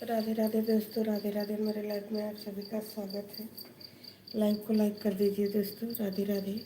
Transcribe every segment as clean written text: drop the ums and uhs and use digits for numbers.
राधे राधे दोस्तों, राधे राधे। मेरे लाइफ में आप सभी का स्वागत है। लाइव को लाइक कर दीजिए दोस्तों। राधे राधे।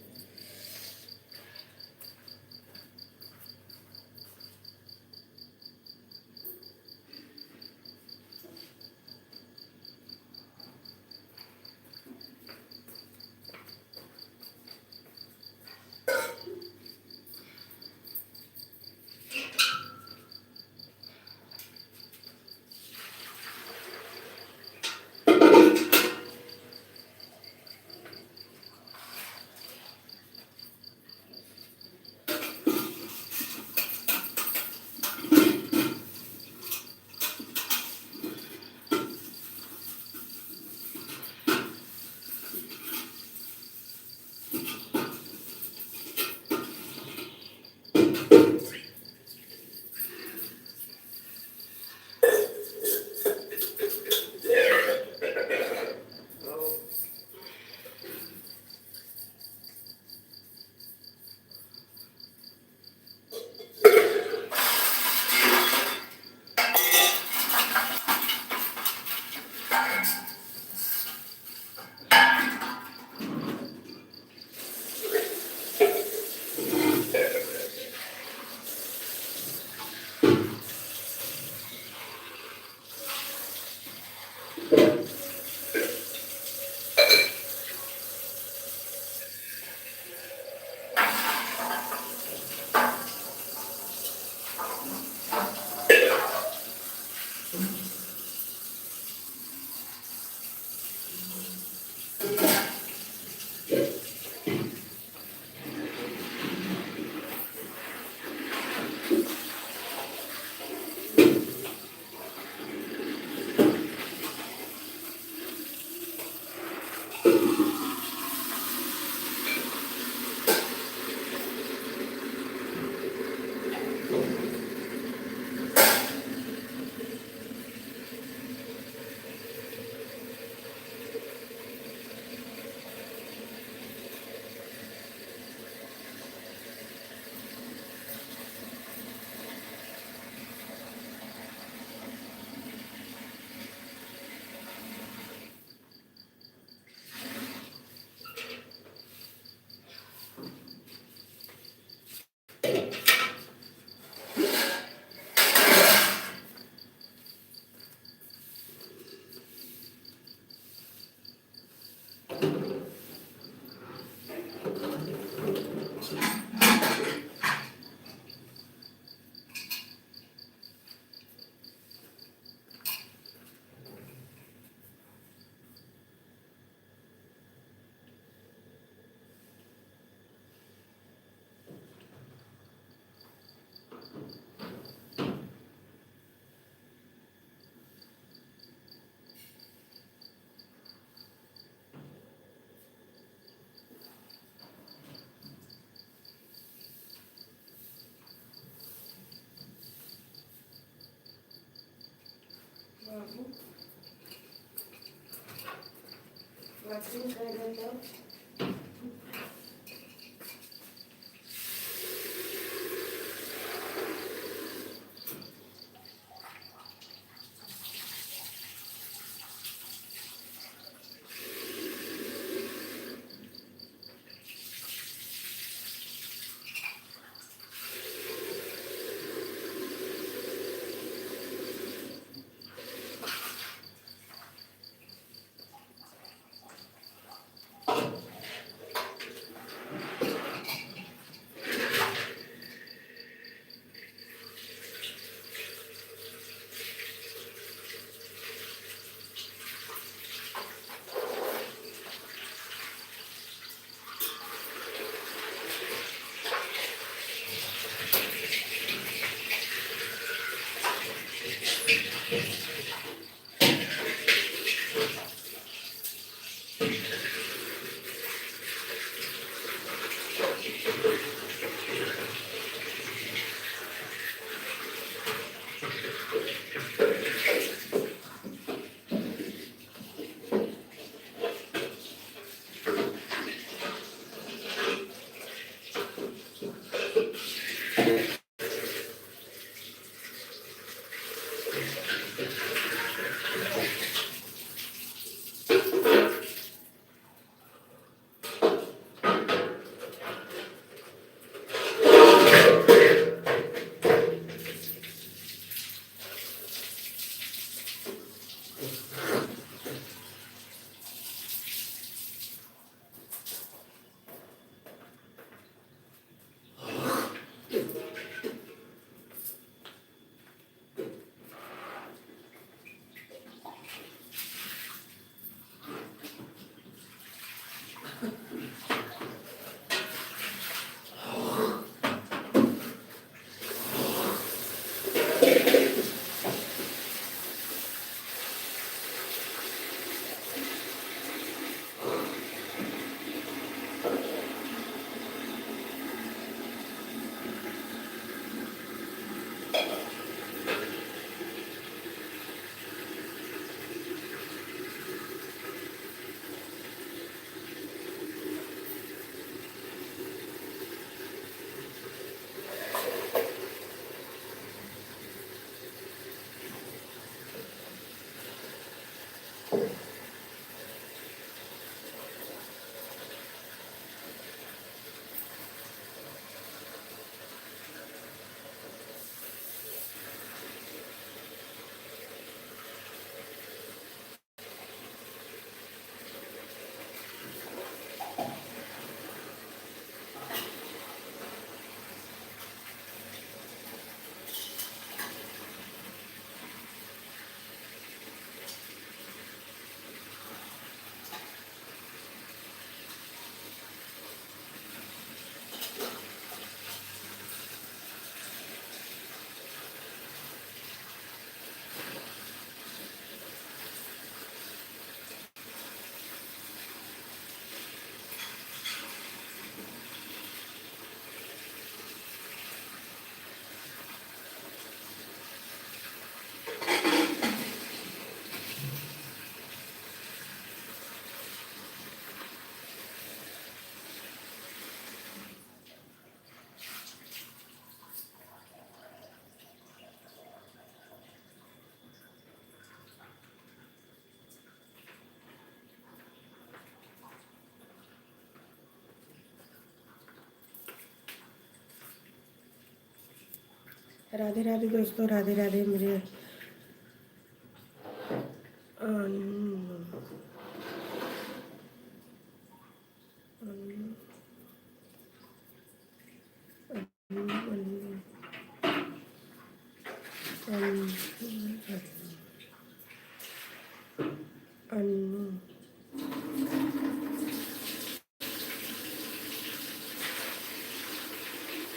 राधे राधे दोस्तों, राधे राधे मेरे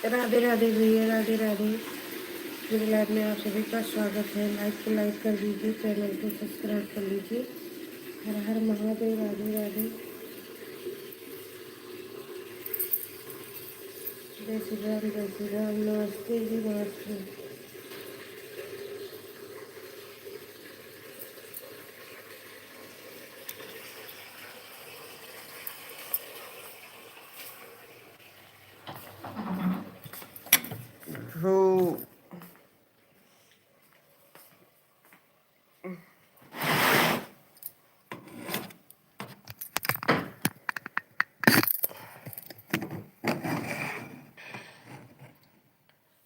राधे राधे भैया, राधे राधे। मेरे लाइव में आप सभी का स्वागत है। लाइक को लाइक कर दीजिए, चैनल को सब्सक्राइब कर लीजिए। हर हर महादेव, राधे राधे, जय श्री राम, जय श्री राम। नमस्ते जी, नमस्ते। हो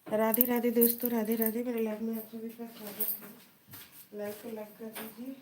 राधे राधे दोस्तों, राधे राधे। मेरे लाइव में आप सभी का स्वागत है। लाइक को लाइक कर दीजिए।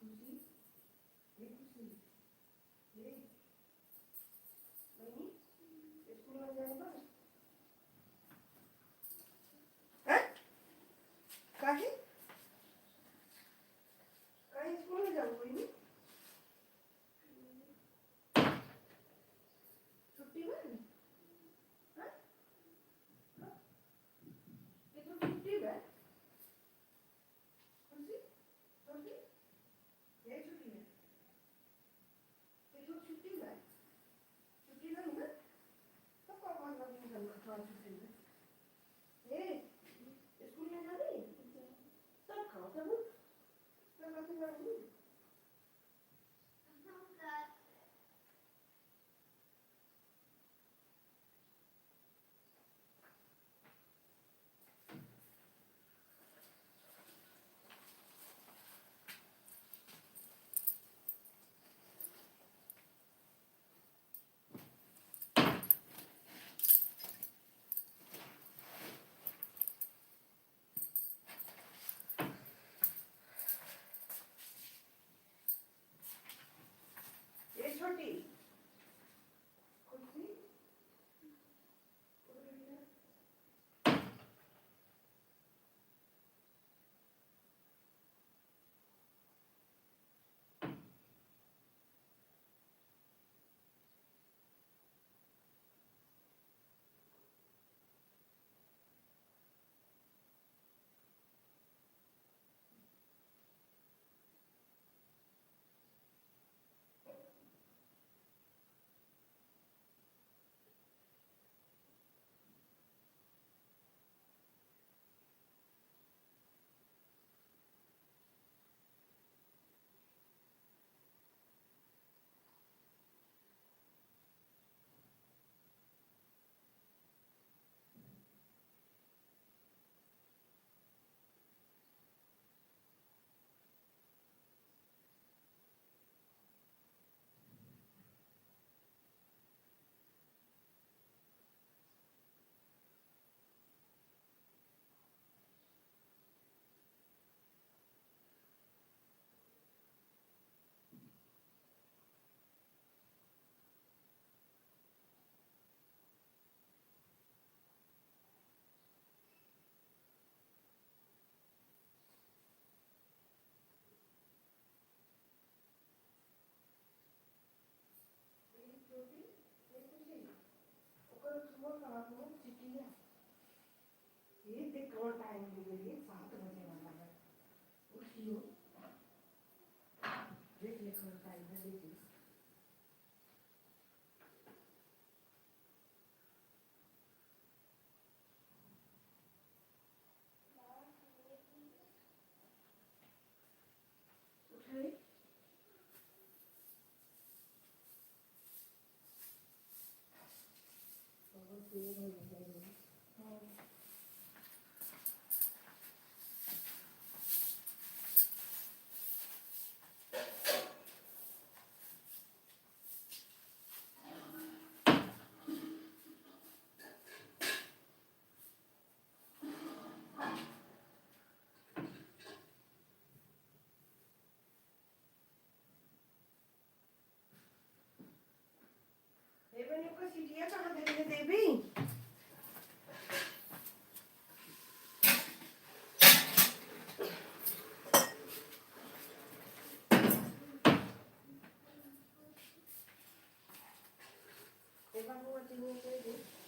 खुशी, ये खुशी, ये बनी स्कूल में जाएगा हैं? काहे काहे स्कूल में जाऊँ बनी छुट्टी में हैं? ये तो छुट्टी में खुशी खुशी ये छुट्टी में ये तो छुट्टी में छुट्टी नहीं ना तो कब आना नहीं करना था छुट्टी में ये स्कूल में जा रही तब खाओ तब तब आके जाऊँगी ये छोटी खुशी ये देख कौन टाइम हो गई 7 बजे वाला है उठियो देख ले कौन टाइम है देख ले उठाई और फिर हो जाएगा हाँ ये बनी को सीटियाँ कहाँ दे रही है देवी ये बाबू अच्छी नहीं है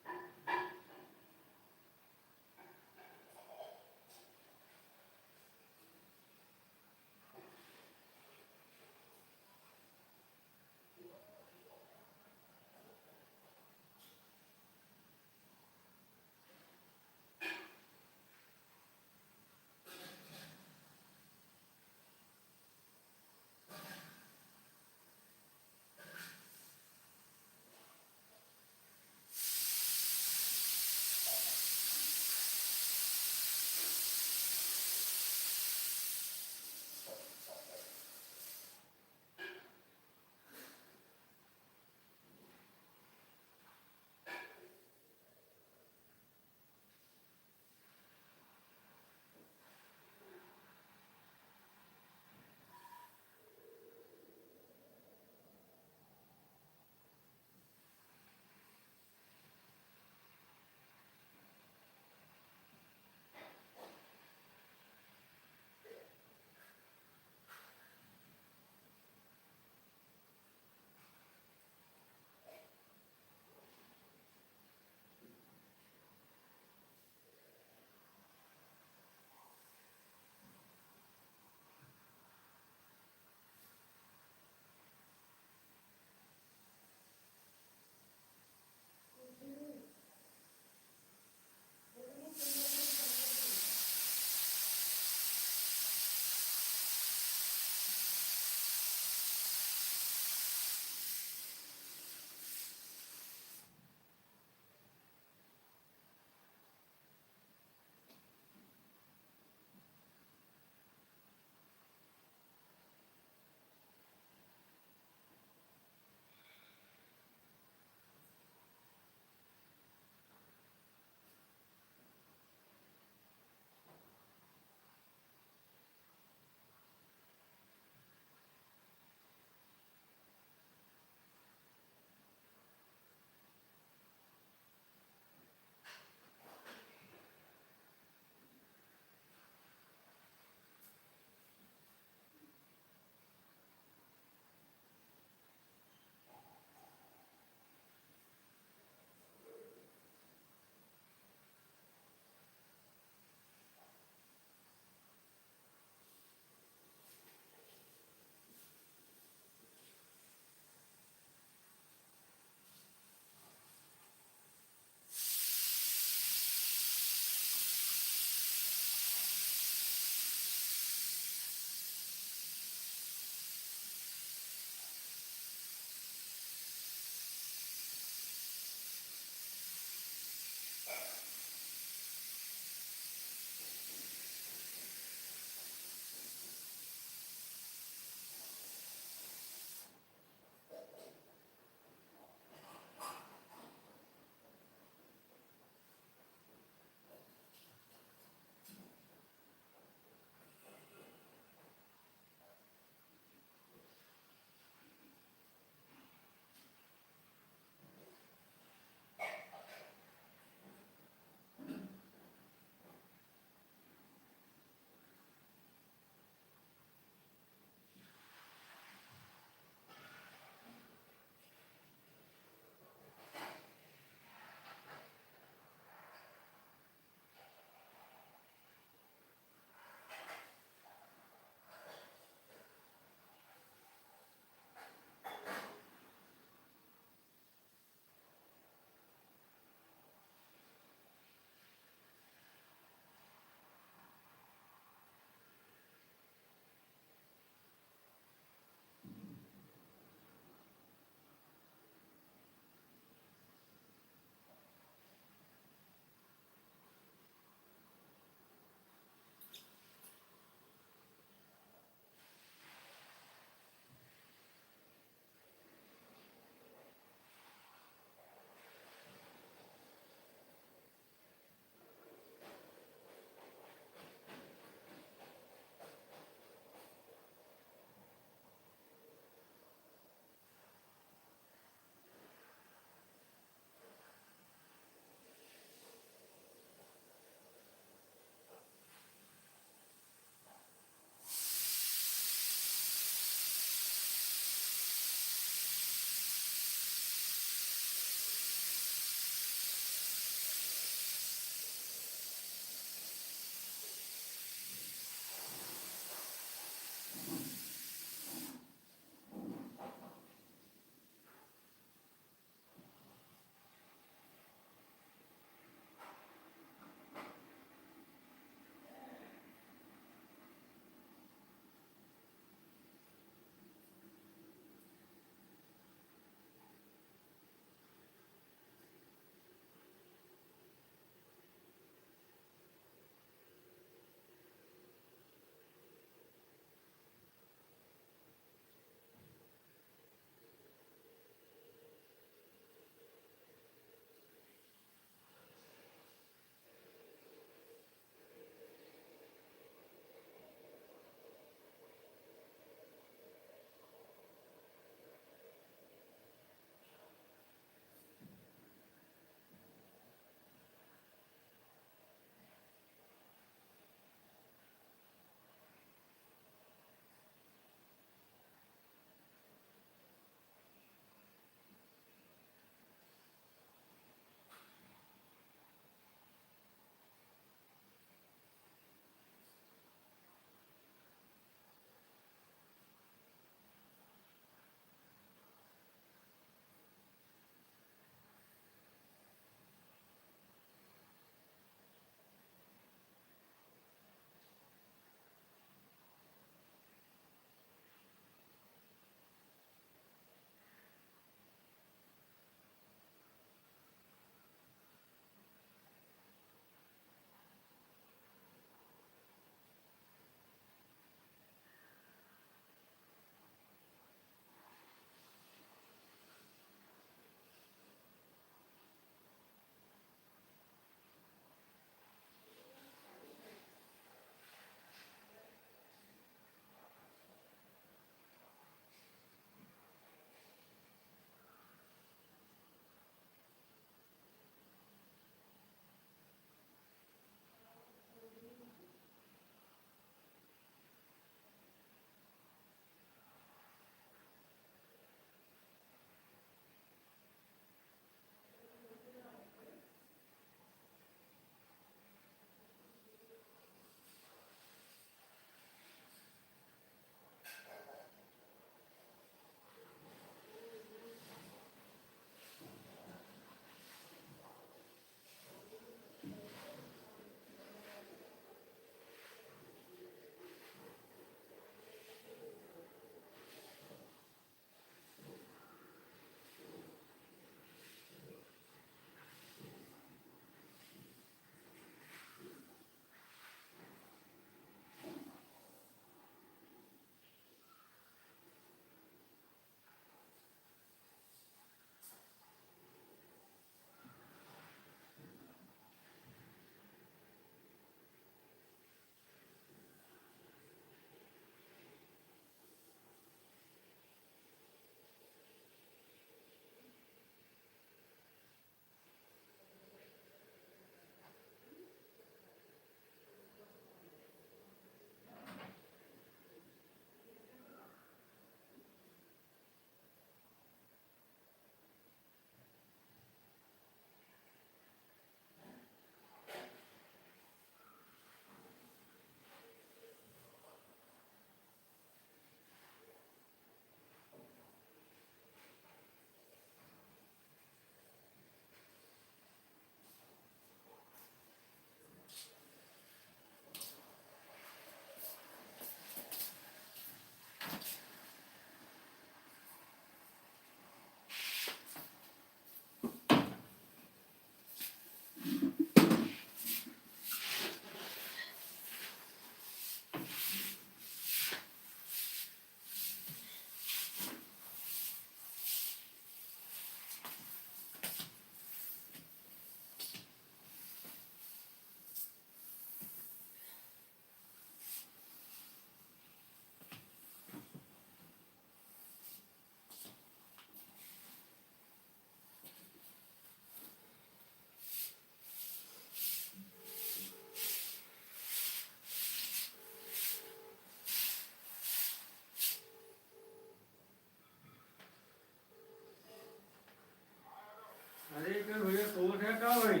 उठ है कब भाई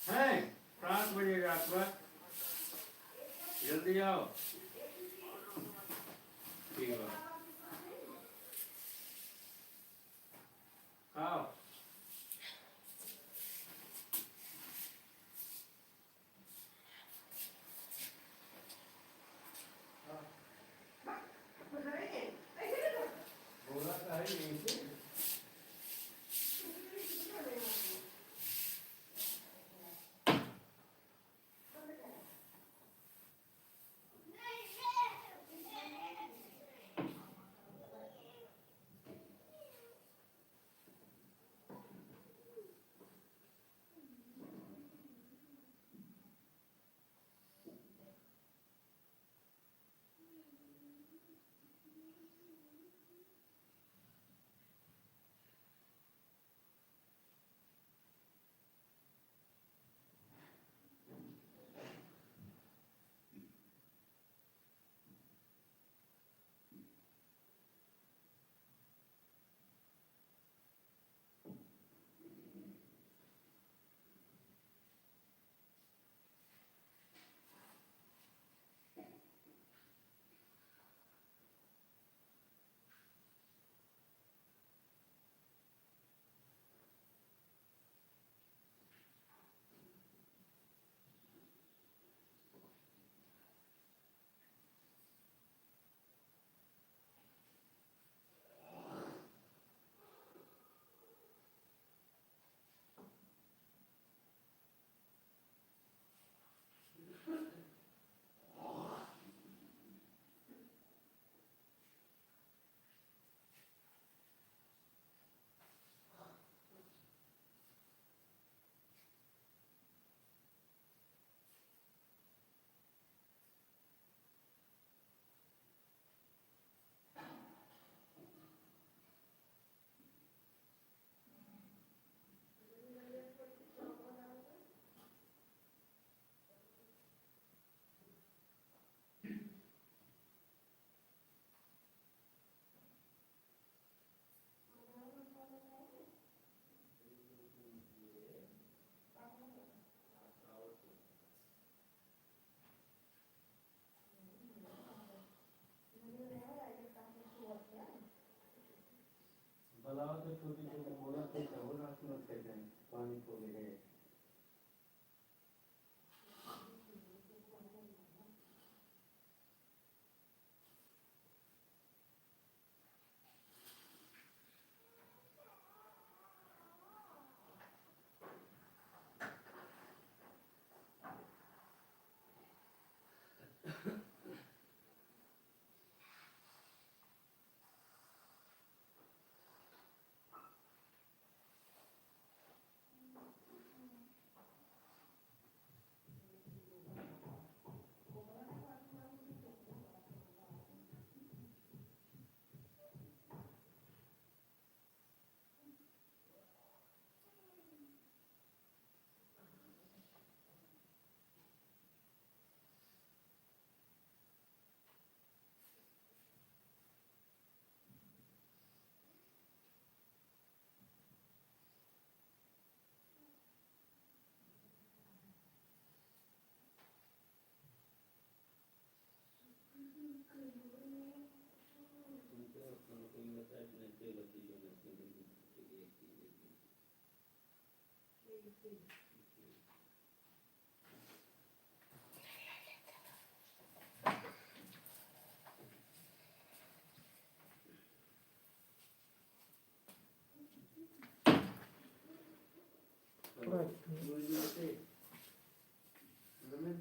है 7 बजे रात पर जल्दी आओ ठीक है आओ बोला था है यहीं से बनाओ तो छोटी छोटी बोला तो चावल रात में खाते हैं पानी को ले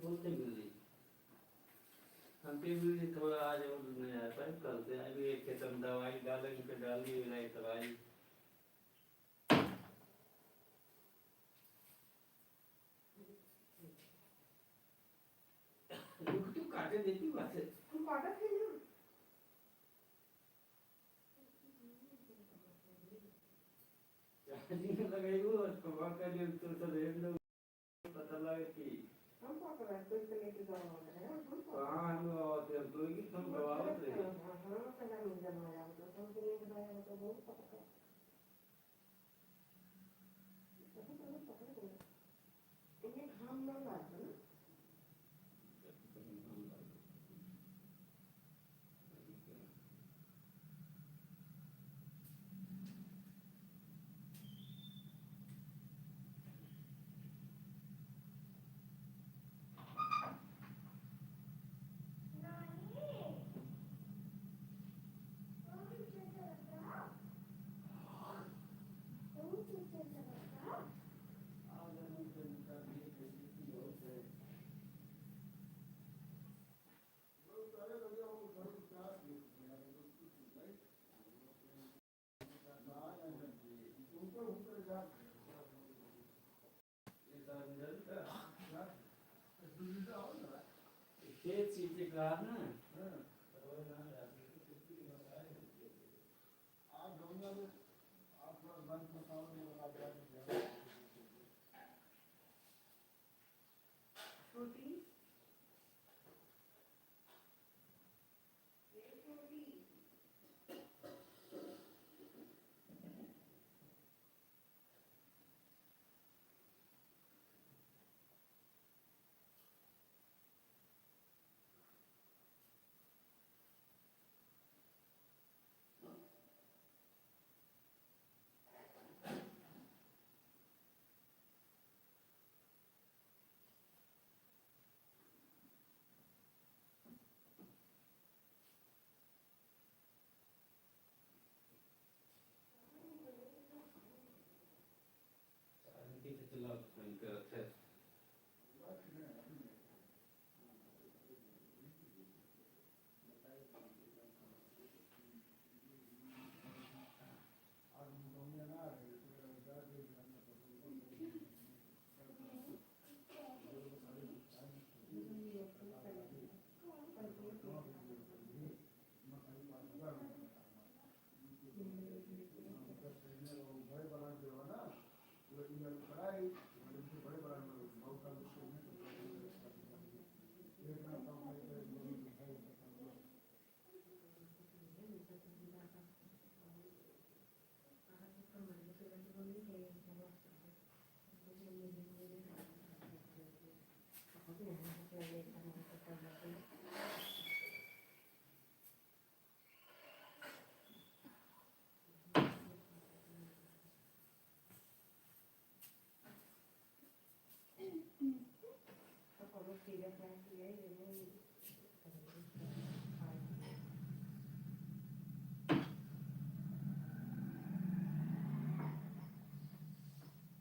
बोलते गुल्ली हम पे भी थोड़ा आज और नहीं आता है कल से अभी एक खेतम दवाई डालेंगे तो डाली नहीं दवाई तू काटे देती बात है तू काटा थे ना चार्जिंग लगाई वो कबाड़ का जो तो रेट लो पता लगे कि हम क्या कर रहे हैं तो लेके जाना होगा है कहाँ हम लोग तो की तुम दबावत रहे हाँ पहले मिल जाना है तो लेके जाना तो बहुत पता अंदर लाता ना खेत सीधे कहा ना छोटी ये छोटी शांति से चलाओ इनका अच्छा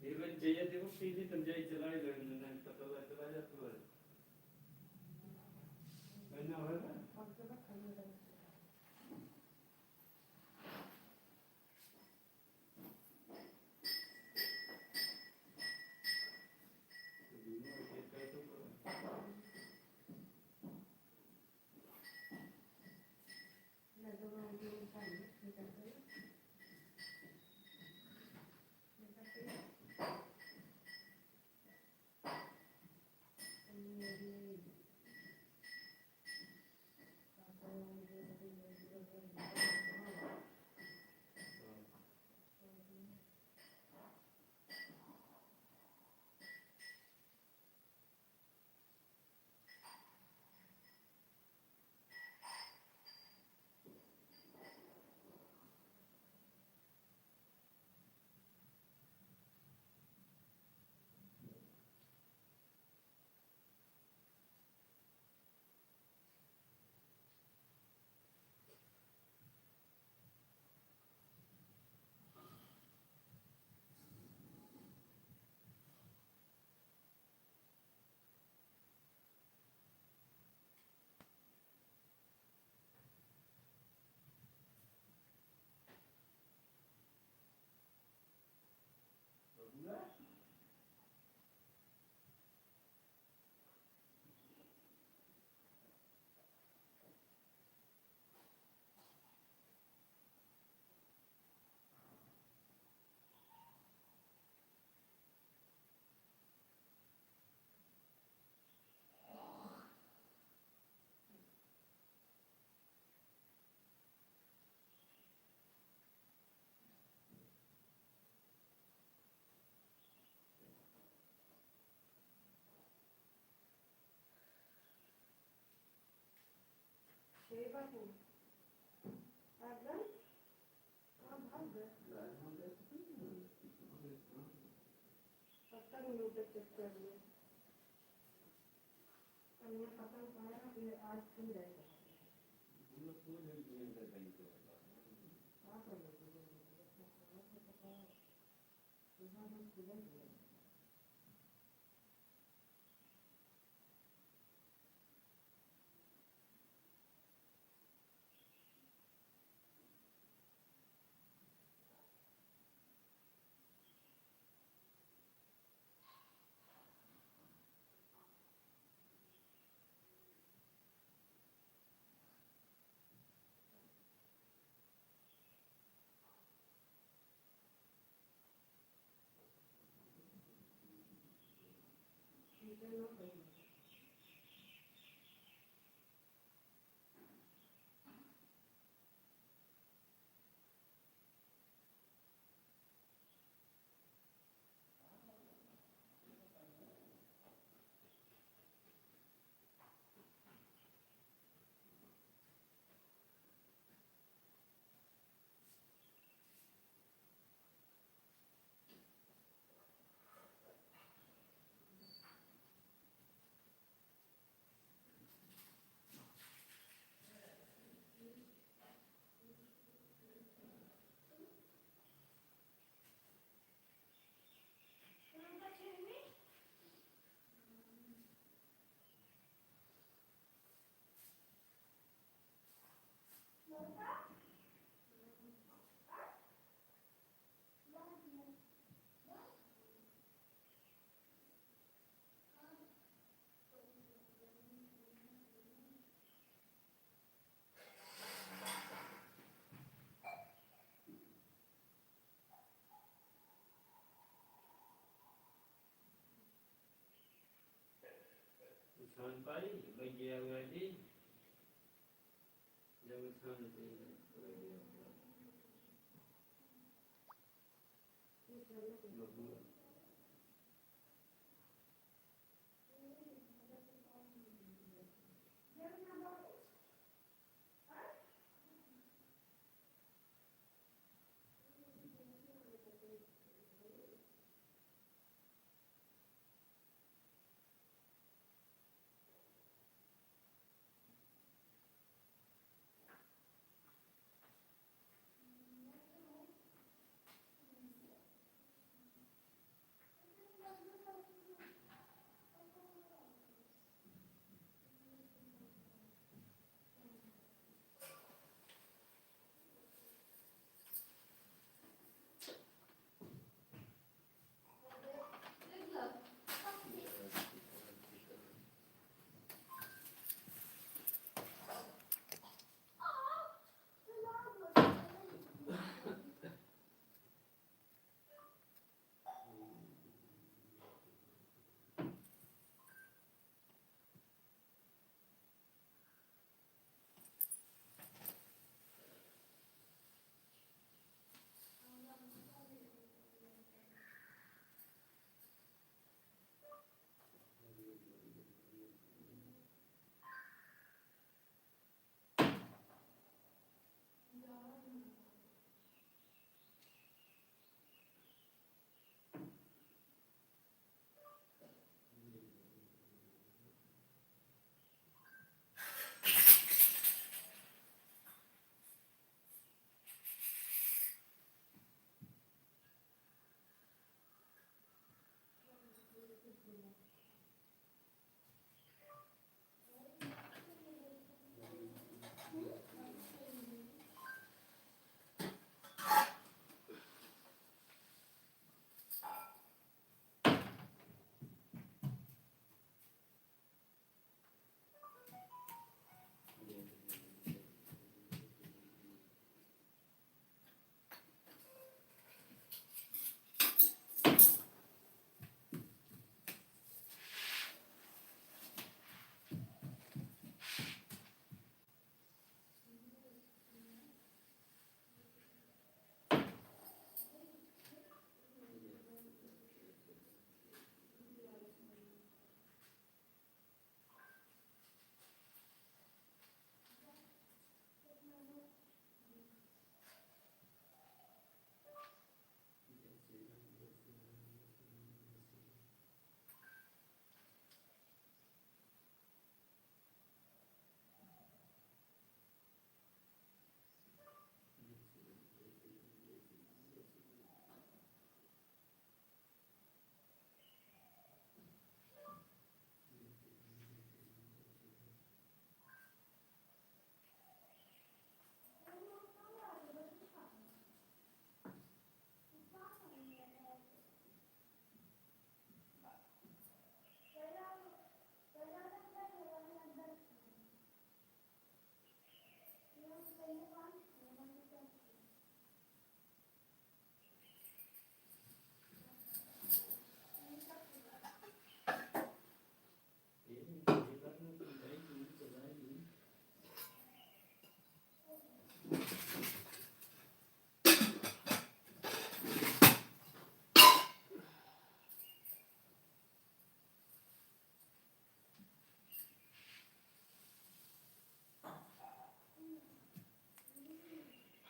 even jaya देखो सीधी तंजाई चलाई लड़ने ने पता चला जाता है मैंने और ना हे बापू आगन कहाँ भाग गए पता नहीं यूट्यूब चेक कर लिए हमने पता पाया कि आज खुल जाएगा क्या करोगे पता सुबह हम खुलेंगे ठीक है ना कहीं छान पाई भैया हुआ जब छान से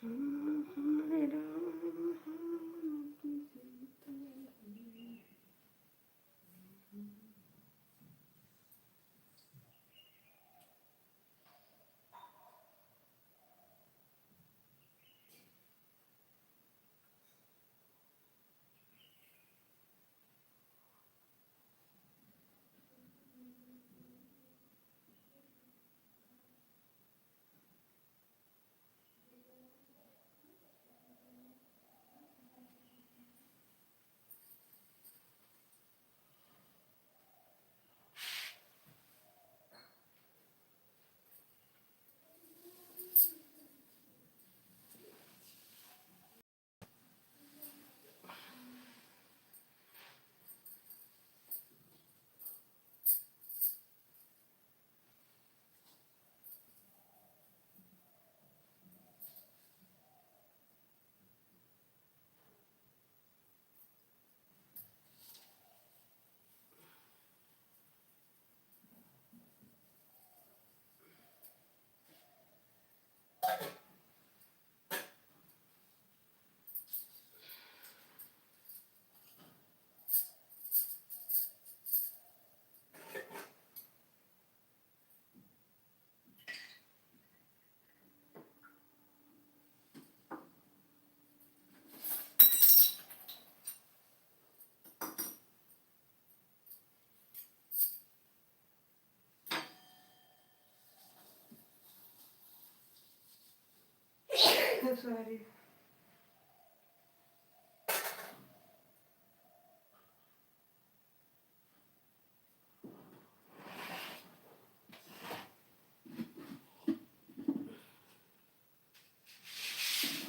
Sorry.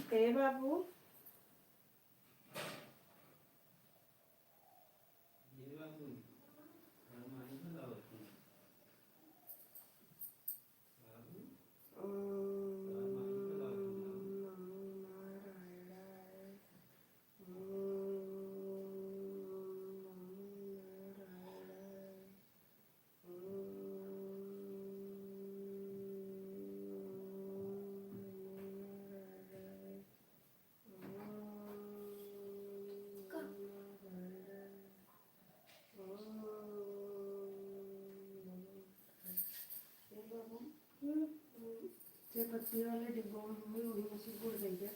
Hey बाबू ये बाबू हमारी बुलावट है बाबू हमारी बुलावट ये पत्ती वाले डिब्बों में मम्मी उड़ी में से गुड़ गई है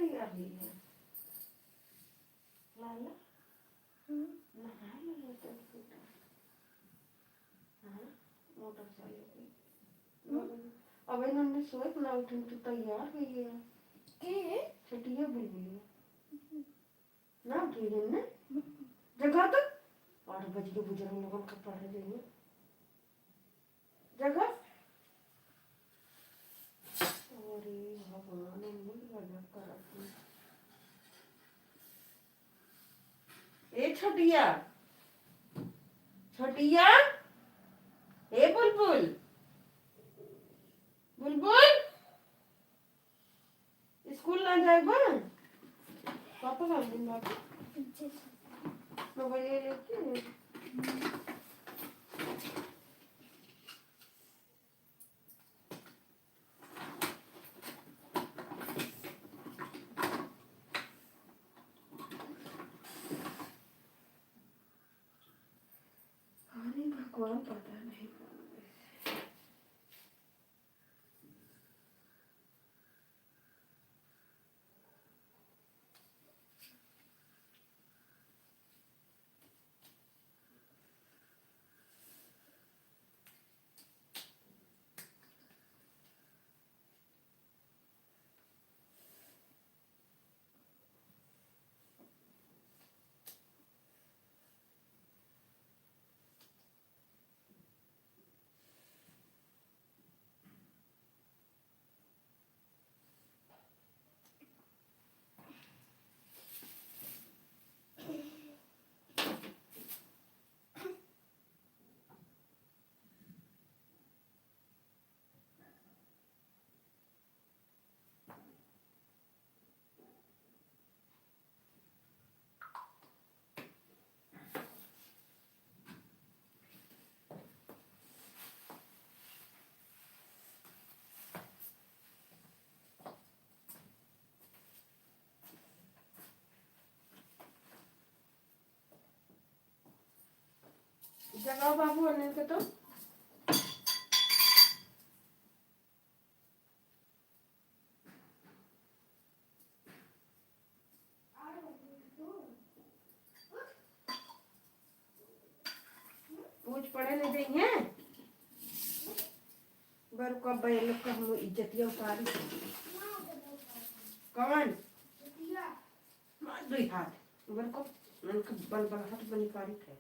तैयार हुई है लाला नहा लो तो हाँ मोटरसाइकिल अब इन्होंने सोच ना उठी तो तैयार हुई है के छटिया बुलबुली ना उठी ने जगह तो 8 बज के बुजुर्ग लोगों का पढ़ रही जगह अरे भगवान मुझे लगा कर ए छटिया छटिया ए बुलबुल बुलबुल स्कूल ना जाए बा पापा का दिन बाबू मोबाइल लेके अरे भगवान पता नहीं जगह बाबू अनिल के तो पूछ पड़े नहीं देंगे बर को बैल का हम इज्जतिया उतारी कौन मार दो हाथ बर को उनका बल बल हाथ बनी पारी है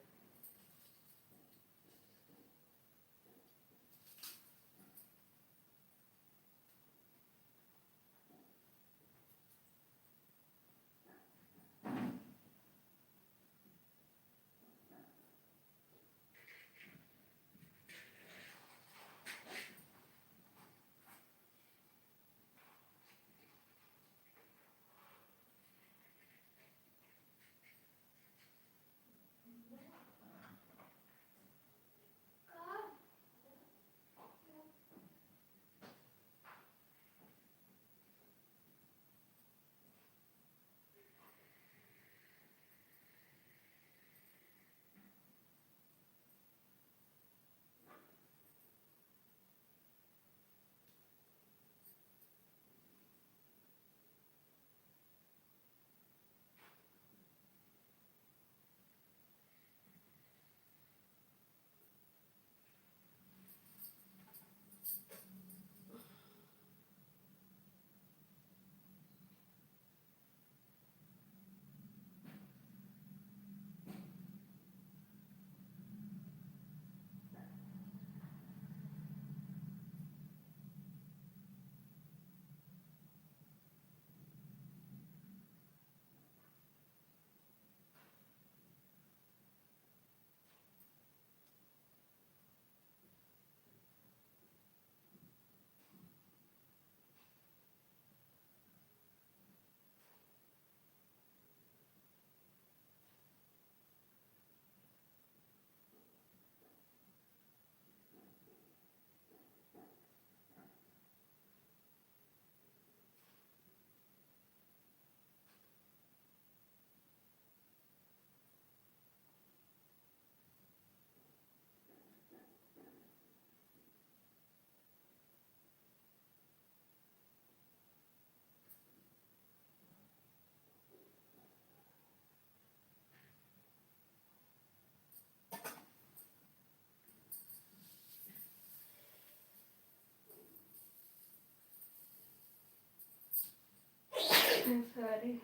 सारे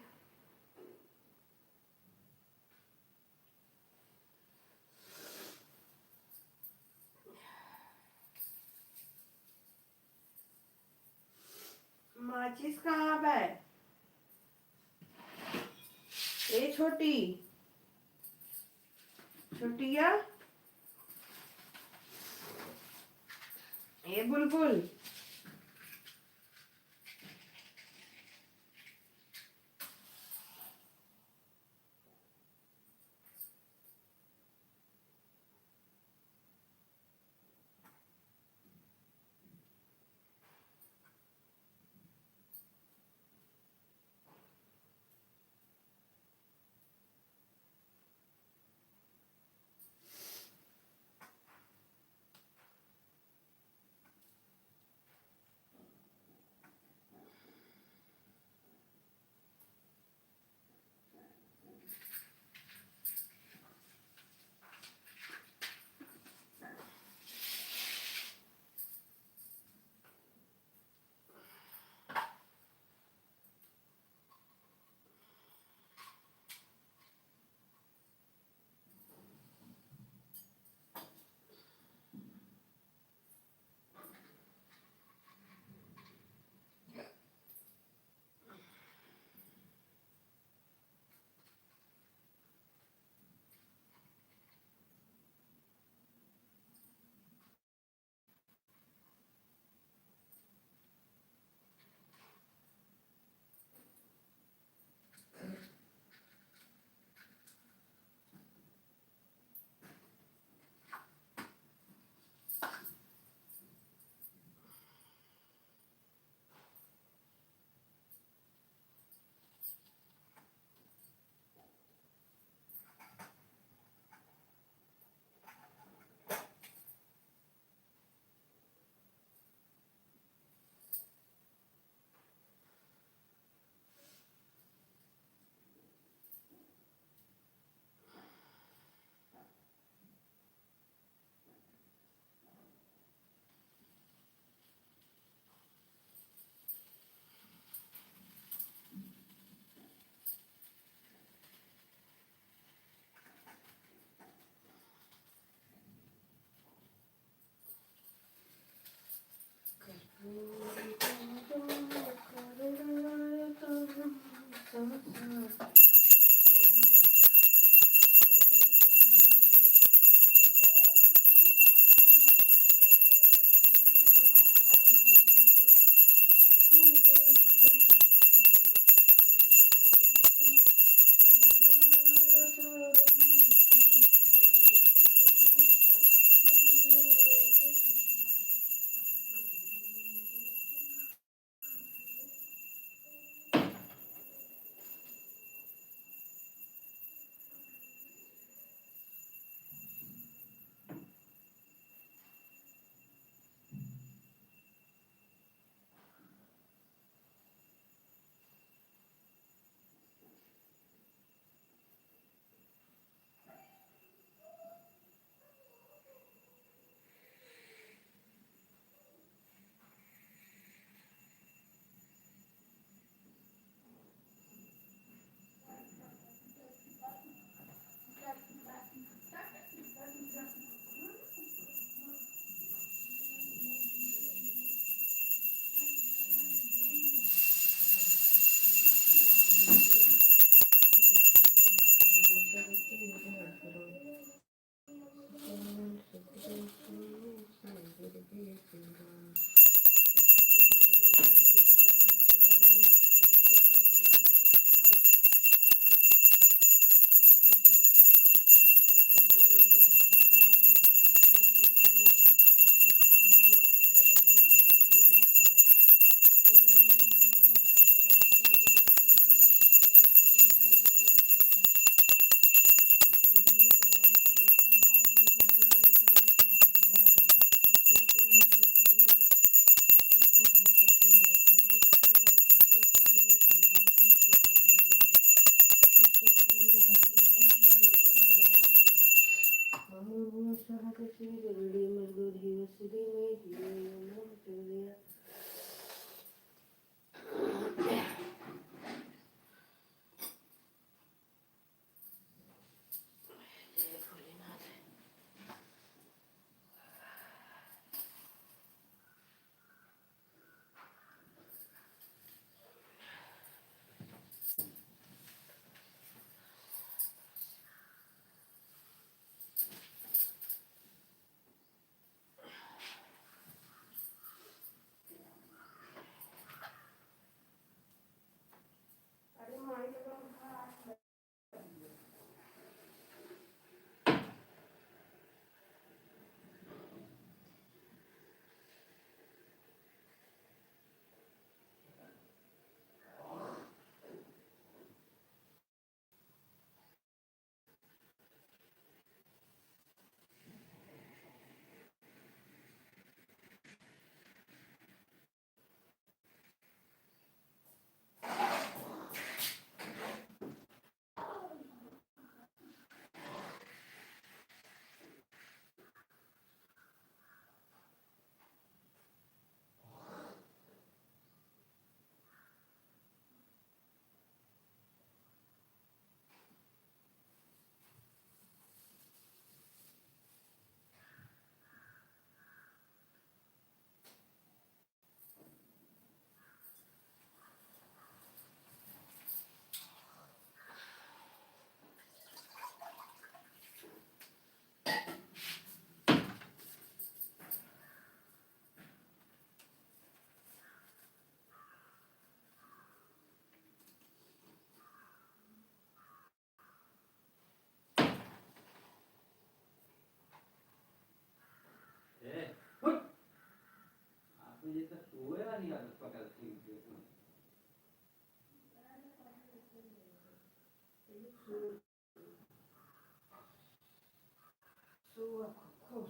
माचिस कहाँ पे है? ए छोटी छोटिया, ए बुलबुल,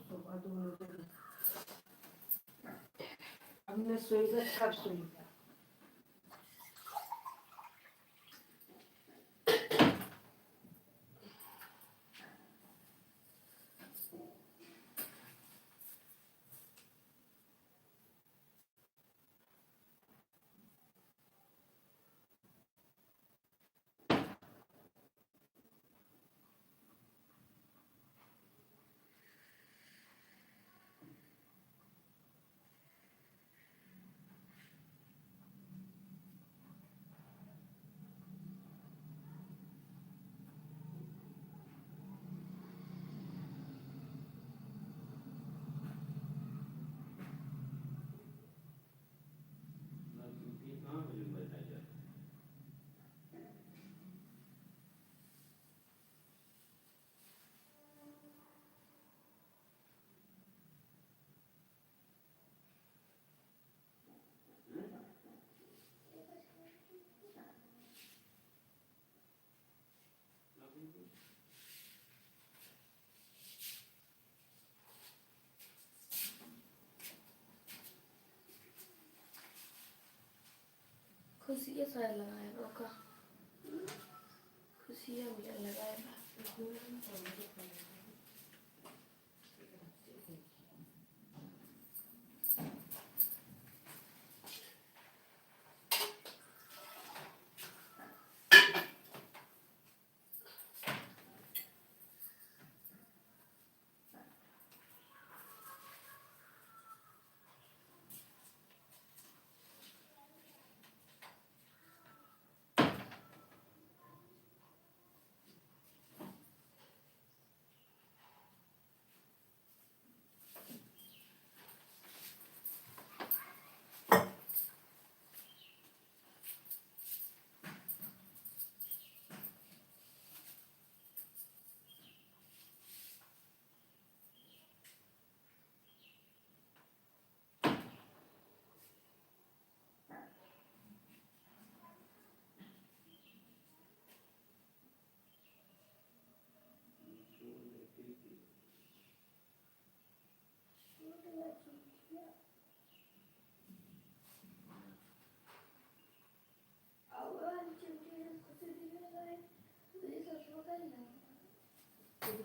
सुबह दोनों जगह हमने सोएगा सब सोएगा। ये कहाँ मुझे बताया जाता है? खुशियाँ सारा लगाए रोका खुशियाँ मुझे लगाए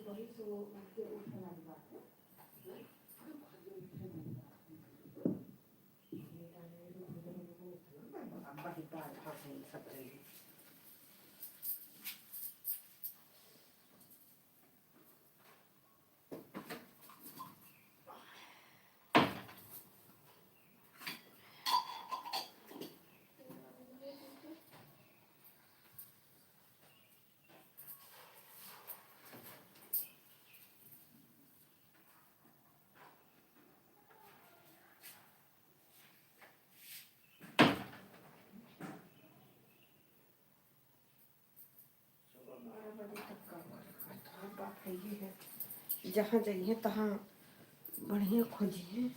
वही सो उनके उठने वाली बात है। बात है ये है जहाँ जाइए तहाँ बढ़िया खोजिए।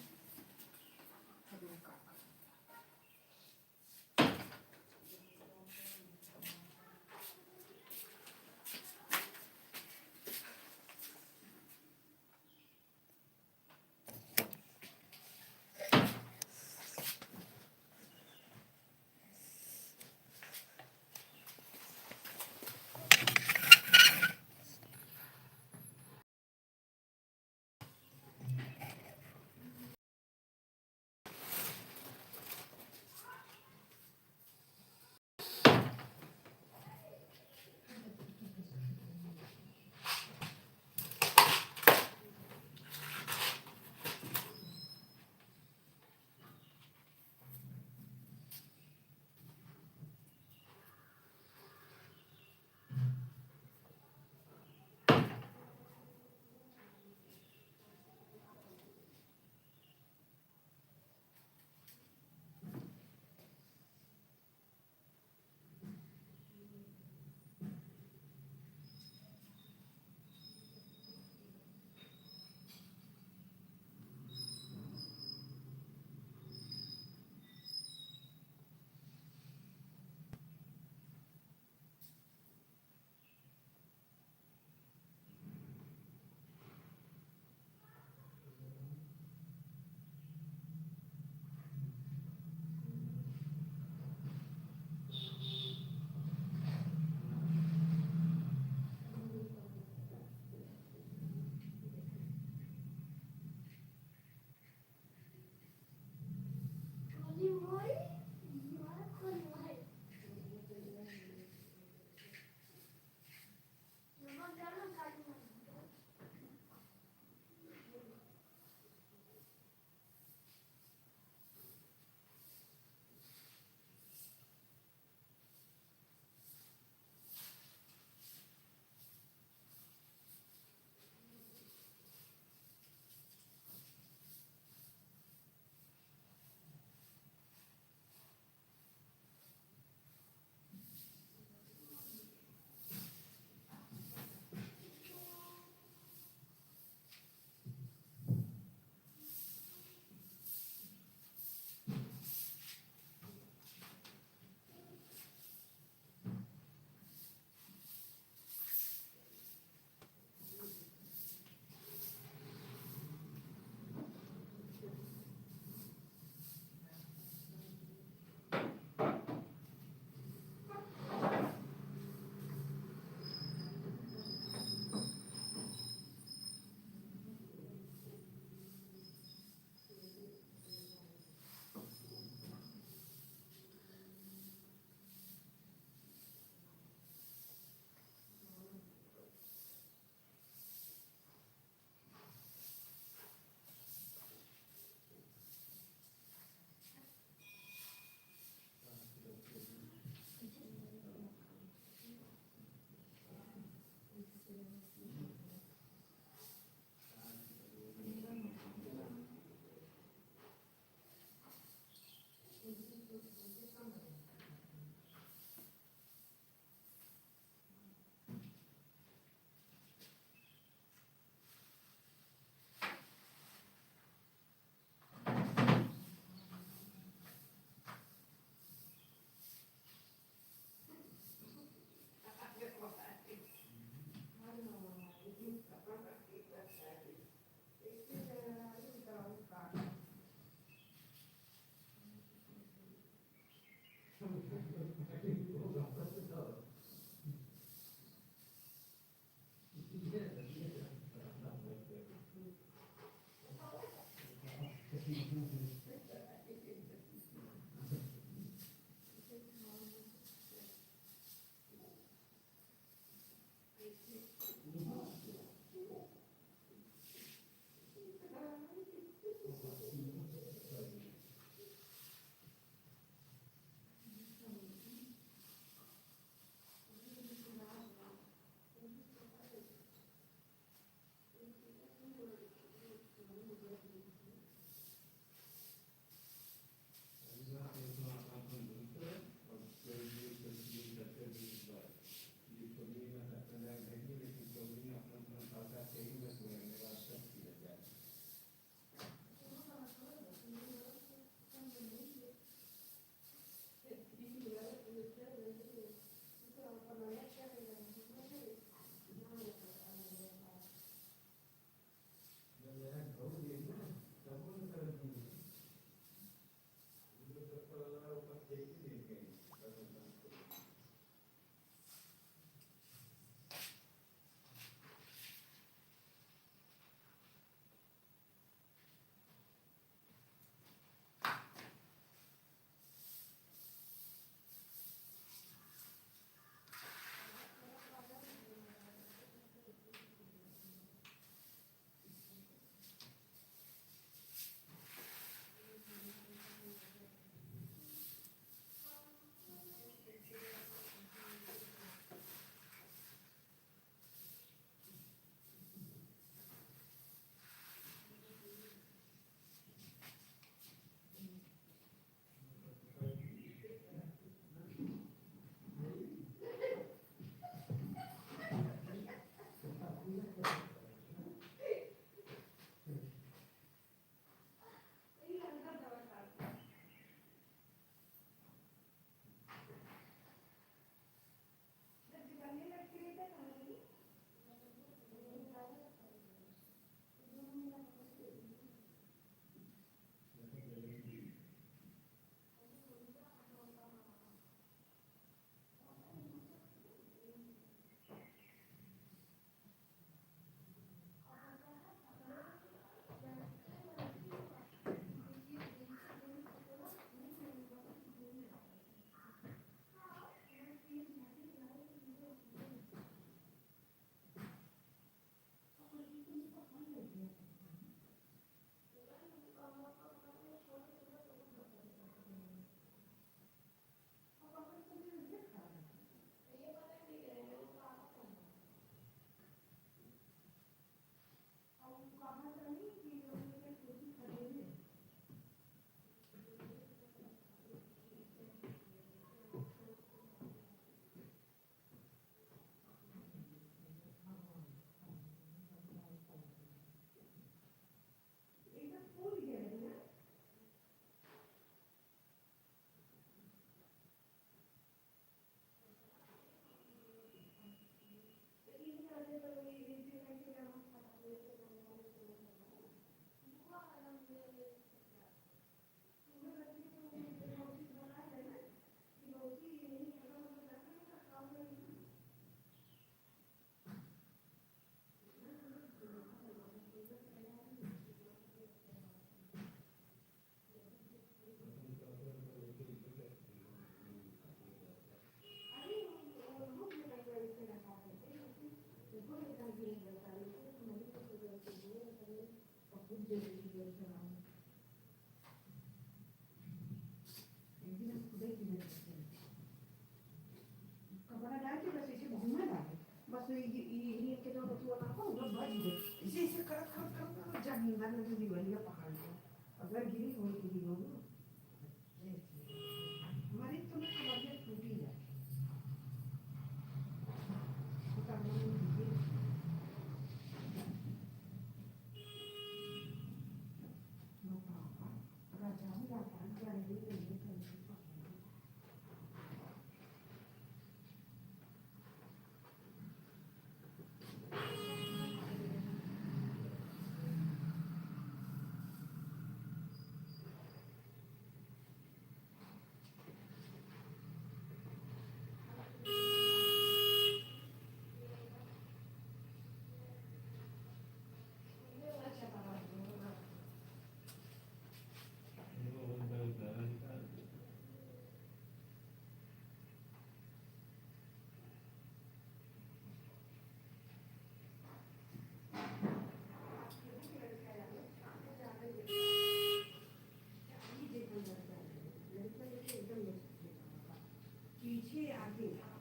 आती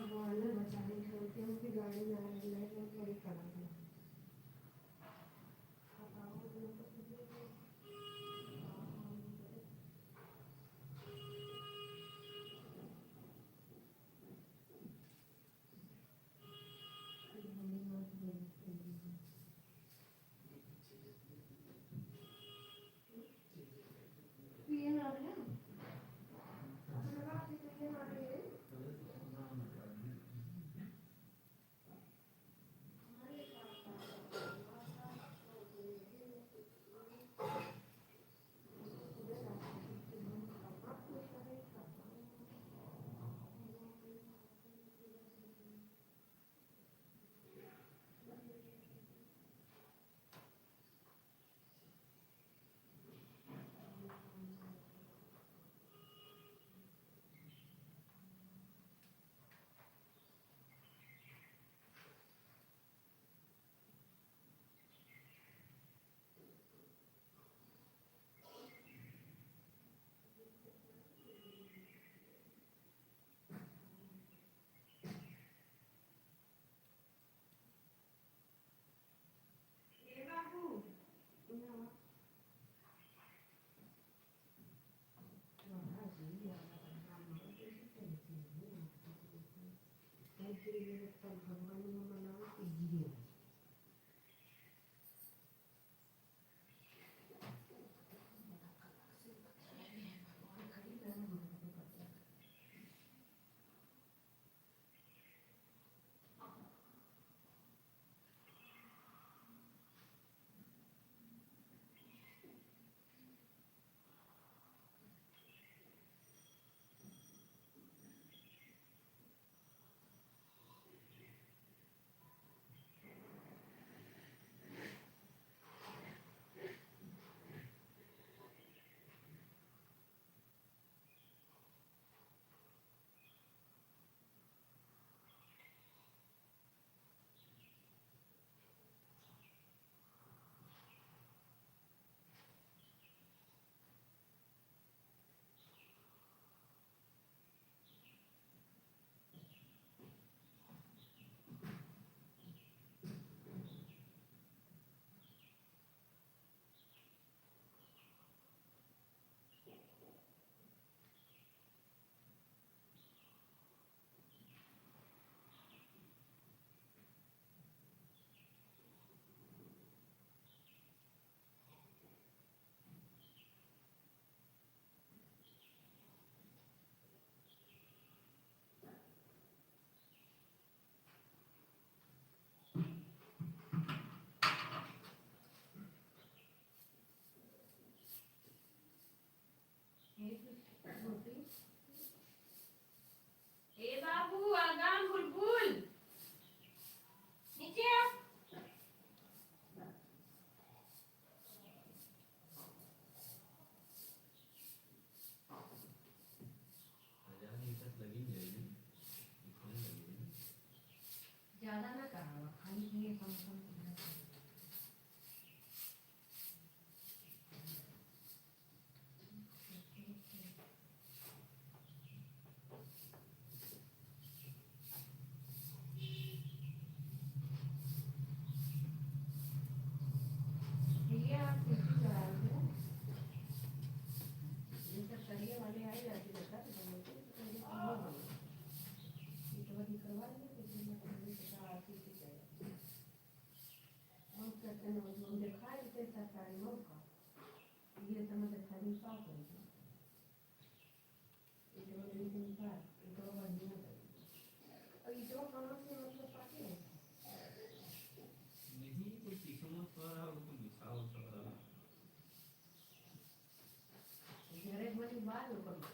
भगवान ने बचाने छोड़ते हैं कि गाड़ी में आ रही है तो थोड़ी खराब है ये ना है लगा के ये ना है ये बाबू भगवान ने मनाओ कि गिरे ए बाबू आगाम बुलबुल नीचे आ ज्यादा ना करा खाली ये कम कम ये आप किसी करा दो ये सब करिए वाले आए जाके बता तो बोलते हैं तो ये तो वही करवा लेंगे किसी में कोई पता आती थी चाहिए और कहते हैं वो देखा इतने सरकारी मौका ये समझ खाली साफ हो गया ये तो लेकिन का ये तो बढ़िया है और ये तो कहाँ से मतलब पाते हैं नहीं कोई किस्मत पर और कोई मिसाल पर घरे वाली बात हो कभी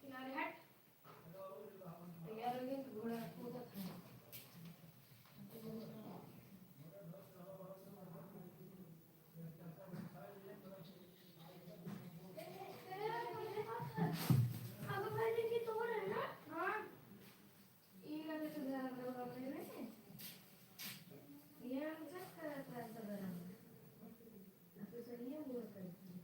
किनारे हट तैयार हो गए घोड़ा कूदा खाए हाँ ये लगे तो ध्यान करो अपने में ये हम सब करता है सब बराबर अब तो सही है वो करती है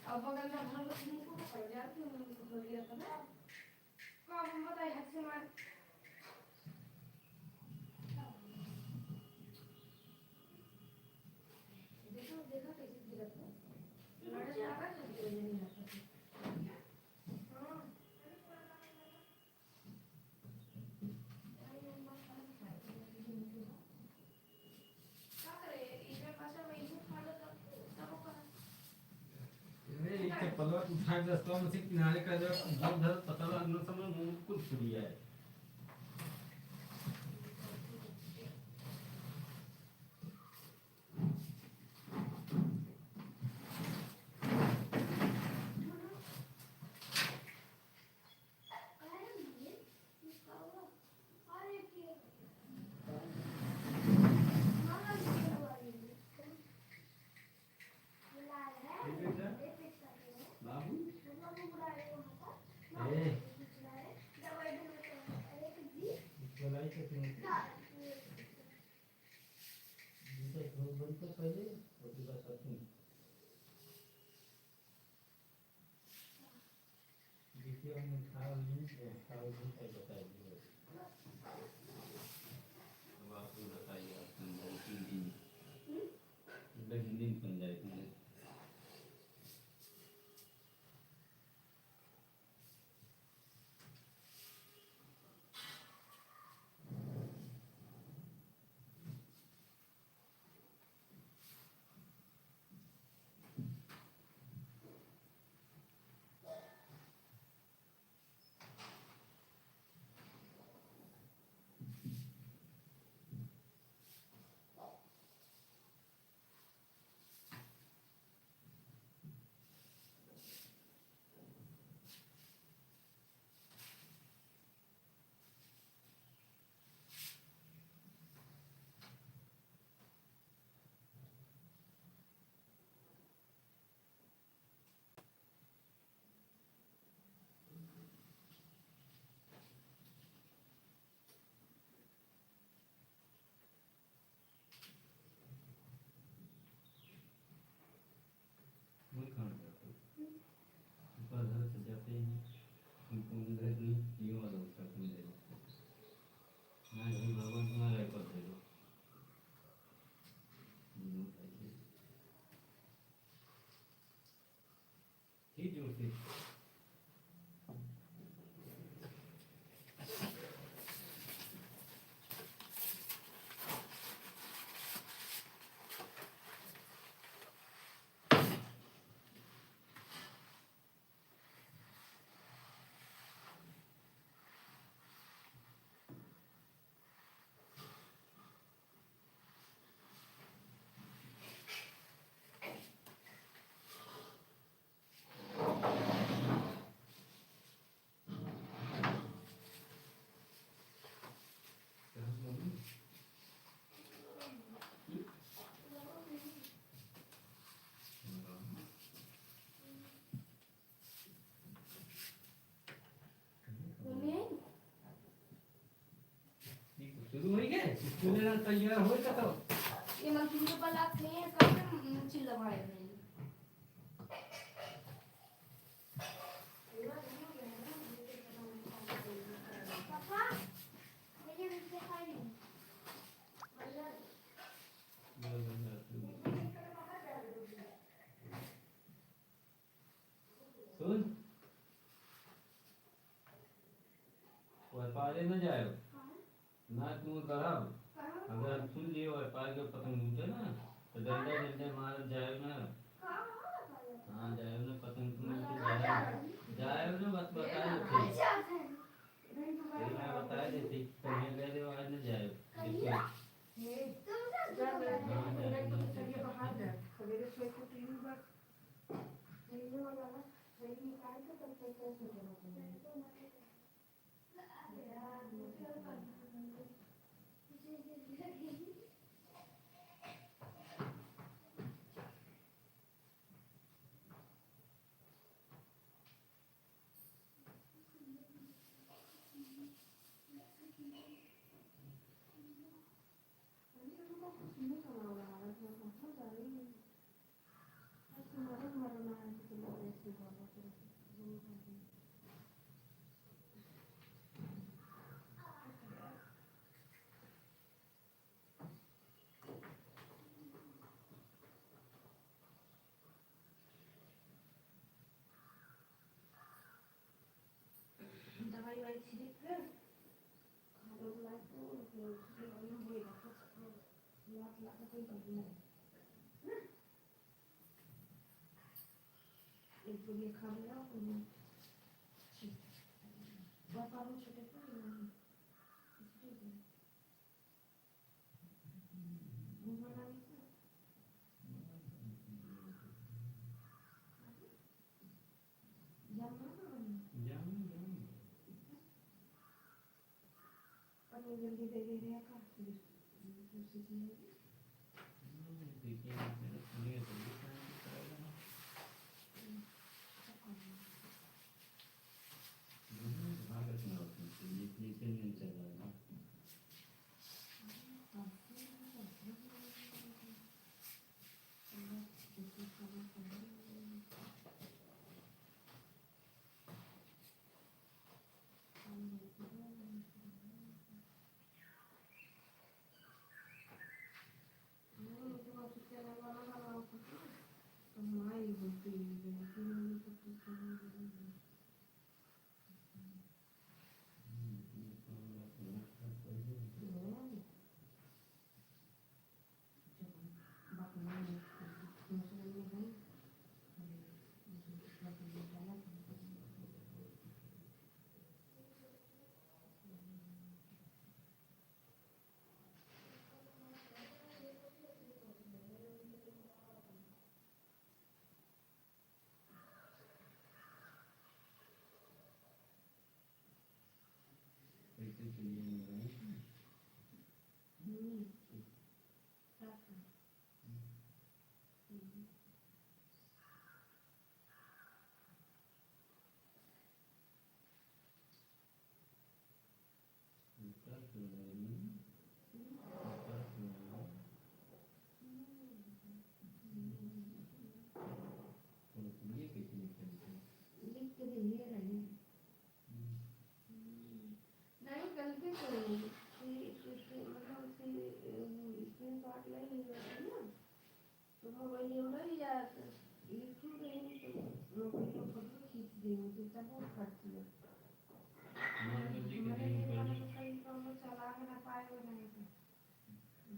अब बगल में हम लोग को पड़ जाती है उनको बोल दिया था ना कब हम बताए हाथ से मार देखो देखो कैसे गिरता है लड़े लगा तो कोई नहीं आता हां क्या करे इधर पासा वही से फाड़ दो तब को एक पलवा उठा के रास्ता में से किनारे का जो धर पता लगा न समय मुंह कुछ छुड़िया है दवाई कैसे होती है? जैसे बहुत बंद कर पहले उसके बाद सच देखिए हमने खाया नहीं तो खाया नहीं क्या बताइए अब आप लोग बताइए आप समझाइए हिंदी में समझाइए मैं कहाँ जाता हूँ ऊपर घर से जाते ही नहीं उनको घर नहीं ये वाला उसका तुम ले लो ना घर भगवान तुम्हारा कर दे लो ठीक जो ठीक मम्मी आई शुरू हो गया स्कूल में तैयार हो गया तो ये मंथली के पल आप नहीं है कब से चिल्ला भाई नहीं पापा मुझे भी खाई सुन व्यापारी न जाए ना तुम खराब अगर आप सुन लिए व्यापार के पतंग लूटे ना तो डंडे डंडे मार जाए ना हाँ जाए ना पतंग तुम जाए ना बस बता देते मैं बता देती कहीं ले ले आज न जाए दवाई वाई छिड़क कर खाना बुला तो उसके बाद में वही रखो लात लात कोई करना है एक तो ये खा लिया और बस आप छोटे को जल्दी दे दे रहा का फिर दूसरी चीज देखिए सुनिए तो भागत ना होती है ये नहीं चल रहा है कैसे चलिए नहीं गलती से स्क्रीनशॉट ले लिया ना तो मोबाइल एवढं या लिखून देईन तो मोबाइल फोटो खींच देईन त्याचा बहुत खर्च है मैंने ये वाला तो कहीं काम चला के ना पाएगा नहीं तो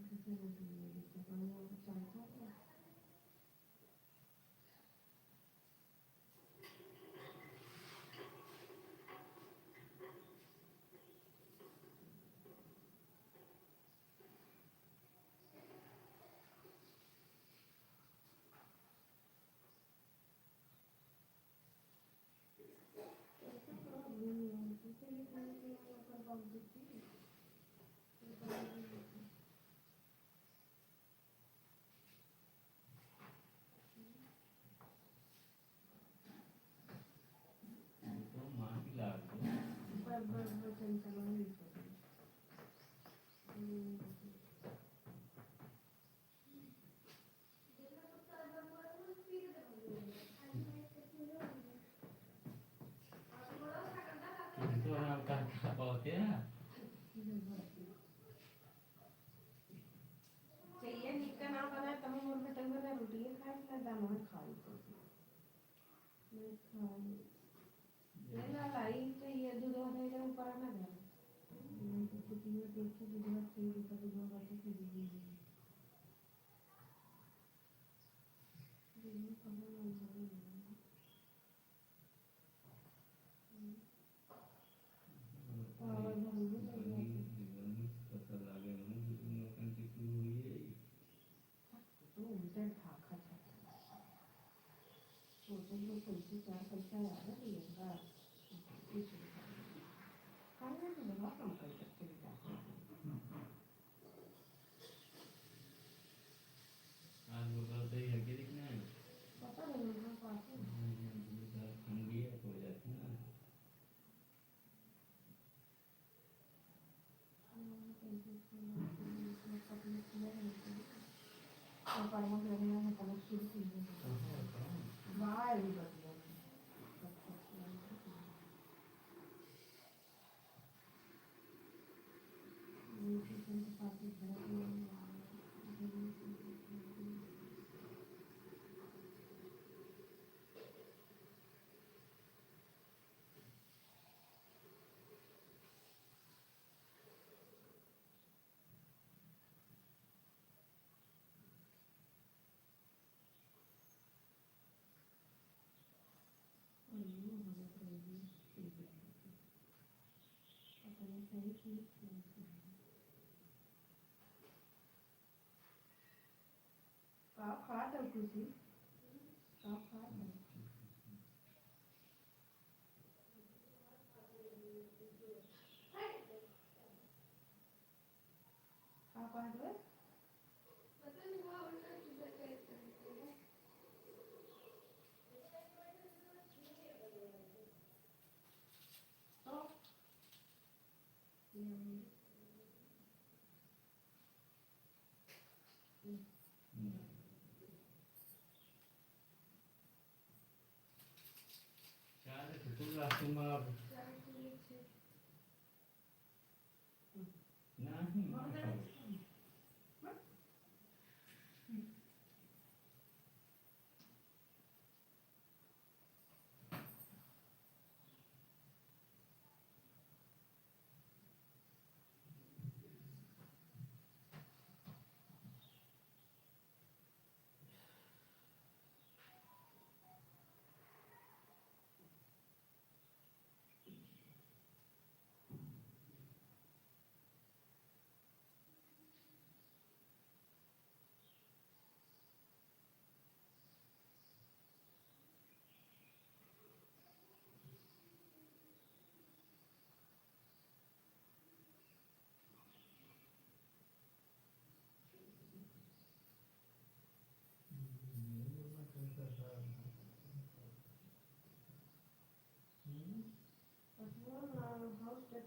कैसे बोलूँ तो बढ़िया तो चलता है चाहिए निकल ना बना तब मोर में तंग ना रोटी खाए ना दाना खाई तो मैं खाई ये ना लाई चाहिए दूध वाले के ऊपर ना घर मैं तो कुछ नहीं देखी दूध वाले के ऊपर दूध वाले के दी दिन में कहाँ ना और हम भी तो उनसे भागा था तो जब लोग पैसे चार पैसा आ रहा है ये खाने में दवा कम कर सकते हैं आज वो कल सही है कि दिखना है पता नहीं उनका पास है ठंडी है तो हो जाती है ना और परमों के लगने में कलर शुरू की है वाह ये बढ़िया आप खा दो खुशी आप खा दो आप खा दो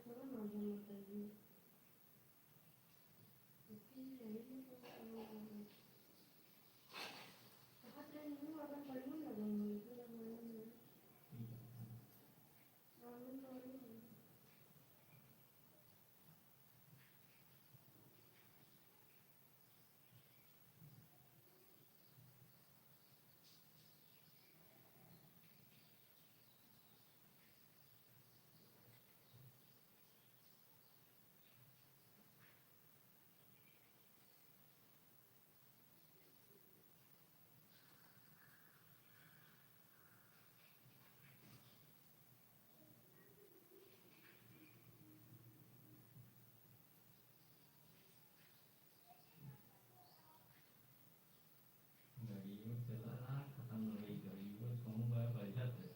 थोड़ा ना होना चाहिए। लेकिन यही नहीं पता बहुत रही हूँ अगर बढ़िया लगेंगे मुझे लगवाने में आलू वाली गाड़ियों चला ना खत्म हो गई गाड़ियों कहूँगा पैसा से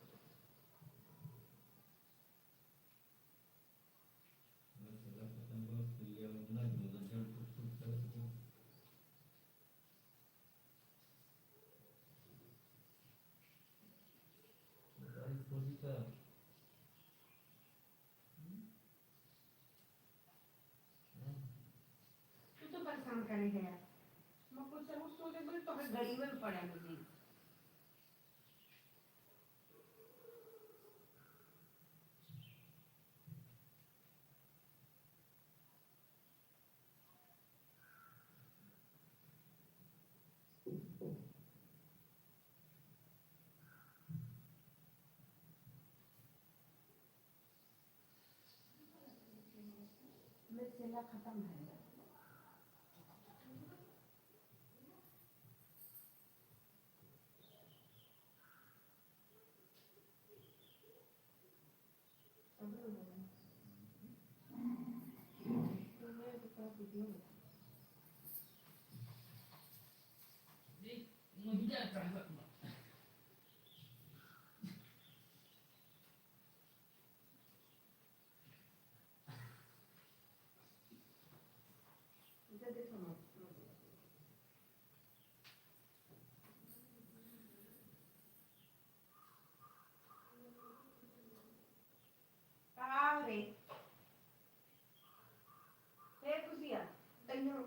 बस चला खत्म हो लिया ना जल कुछ कुछ कर सको गाड़ी थोड़ी सा तू तो परेशान करेगा यार मैं कुछ सब सो दे बोल तो घड़ी में पड़ा मुझे मिर्चेला खत्म है सब लोग तुम्हें तो कर वीडियो मुझे क्या इधर देखो ना रे हे खुशिया तन्नो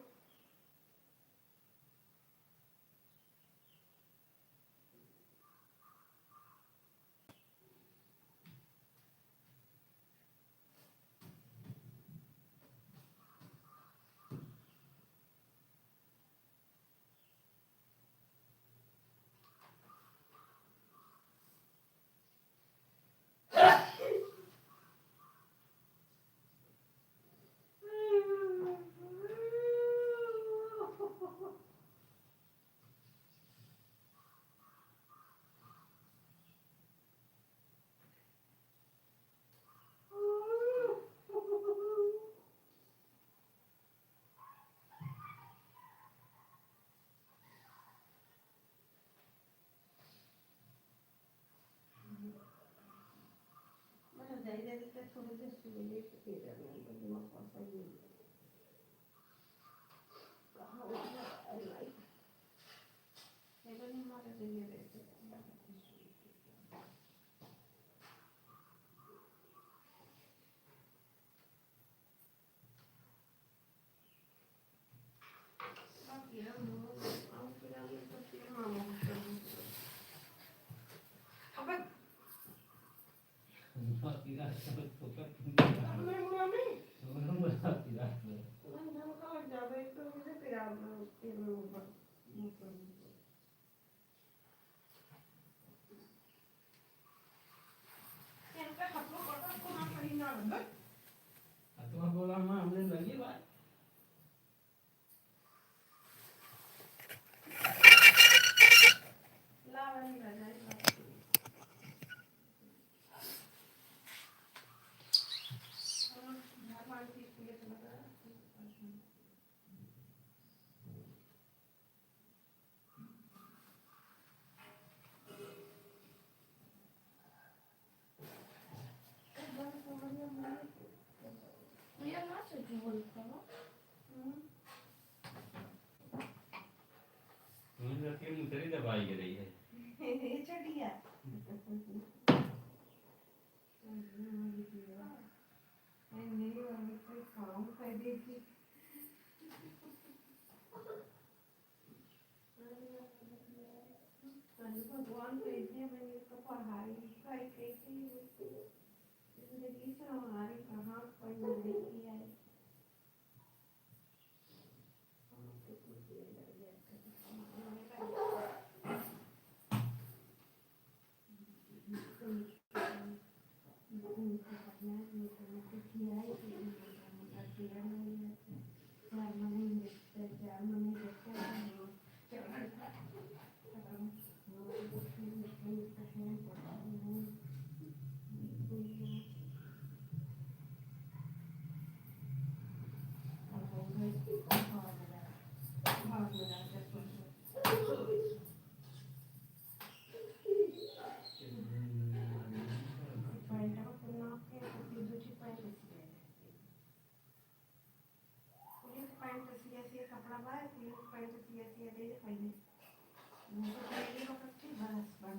मैं जाई दे देते थोड़े से सुबह से फिर मैं दिमाग पास आई कहाँ उठा अरे नहीं मारे दिन में रहते बाकी हम लोग आम फिर हम तो फिर मामा अबे तीरा तो कर मैं मामी तीरा तीरा मैं नाम का लग जावे तो मुझे फिर आप फिर मुझे इनका हाथ में पकड़ को ना कहीं ना लगे तुम्हारा बोला माँ हमने लगी बात लावानी लगा भगवान की इसलिए तो लगा भैया ना सोचो बोल करो मुझे लगता है मुझे दवाई कर रही है ये चढ़िया नहीं और मैं कोई काम कर देती अरे भगवान तो इतने मैंने तो पढ़ाई लिखाई कैसी जिंदगी से हमारी कहाँ पढ़ नहीं है कपड़ा बाय पुलिस पैंट सिया सिया दे पहले वो तो पहले वो कच्ची बरस बन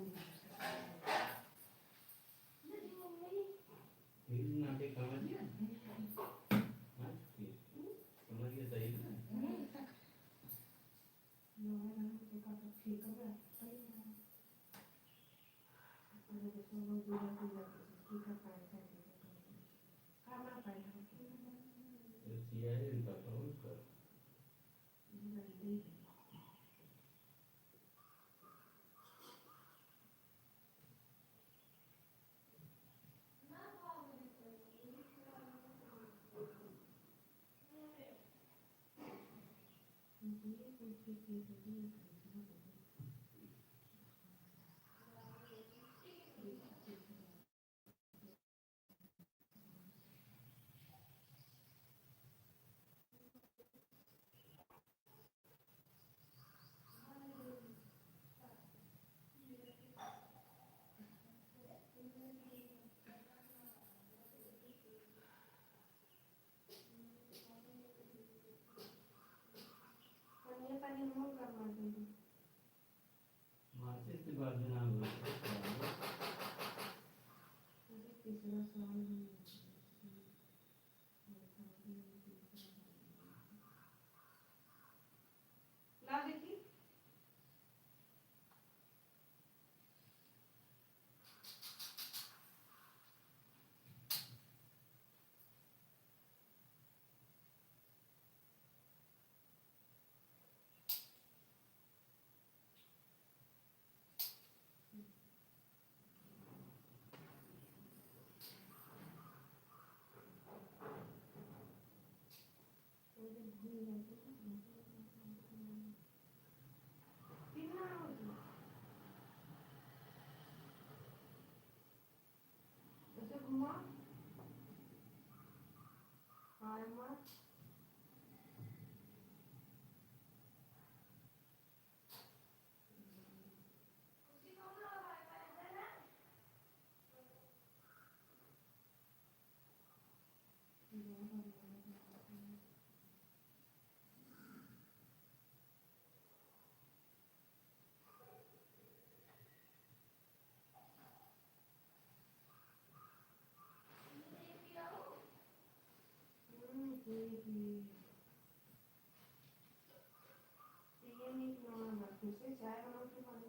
ये नाटे समझ लिया हाँ समझ लिया सही ना लोग देखा तो ठीक है सही है और ये तो लोग दूर की का पैंट है कामना पैंट ये सीआई इनका तो उसका पानी मोल कर मार दूंगी मार्केट के बाद ना हो तीसरा सवाल ला देखी घुमा ये नहीं बनाना फिर से चाय बनाओ तो बनाओ